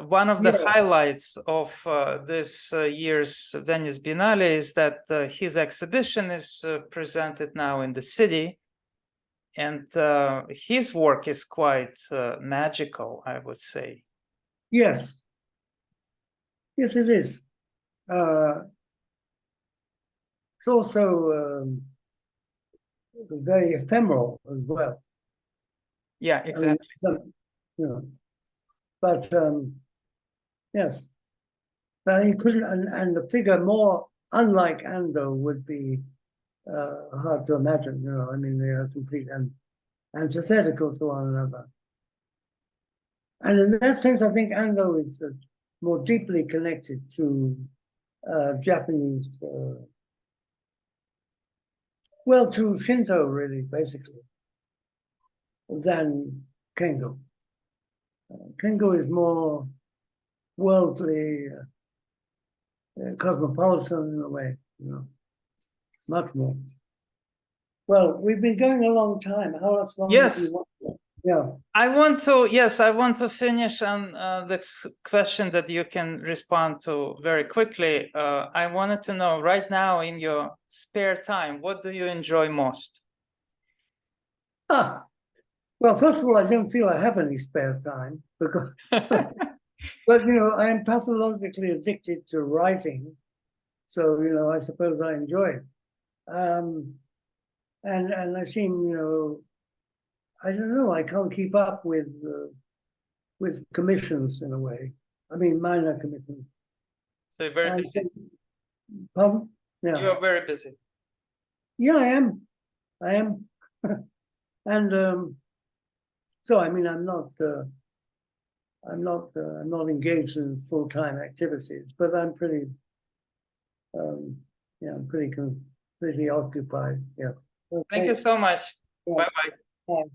one of the highlights of this year's Venice Biennale is that his exhibition is presented now in the city, and his work is quite magical, I would say. Yes. Yes, it is. It's also very ephemeral as well. Yeah, exactly. But yes, but he couldn't, and a figure more unlike Ando would be hard to imagine. I mean, they are complete and antithetical to one another. And in that sense, I think Ando is more deeply connected to Japanese, well, to Shinto, really, basically, than Kengo. Kengo is more worldly, cosmopolitan in a way, much more. Well, we've been going a long time. How else long? Yes. Yeah. I want to finish on this question that you can respond to very quickly. I wanted to know right now in your spare time, what do you enjoy most? Well, first of all, I don't feel I have any spare time because, but I am pathologically addicted to writing, so I suppose I enjoy it. And I seem, I don't know, I can't keep up with commissions in a way. I mean, minor commissions. So you're very busy. Pardon? Yeah. You are very busy. Yeah, I am. And so, I mean, I'm not engaged in full-time activities, but I'm pretty, I'm pretty occupied. Yeah. Thank you so much. Yeah. Bye-bye. Bye.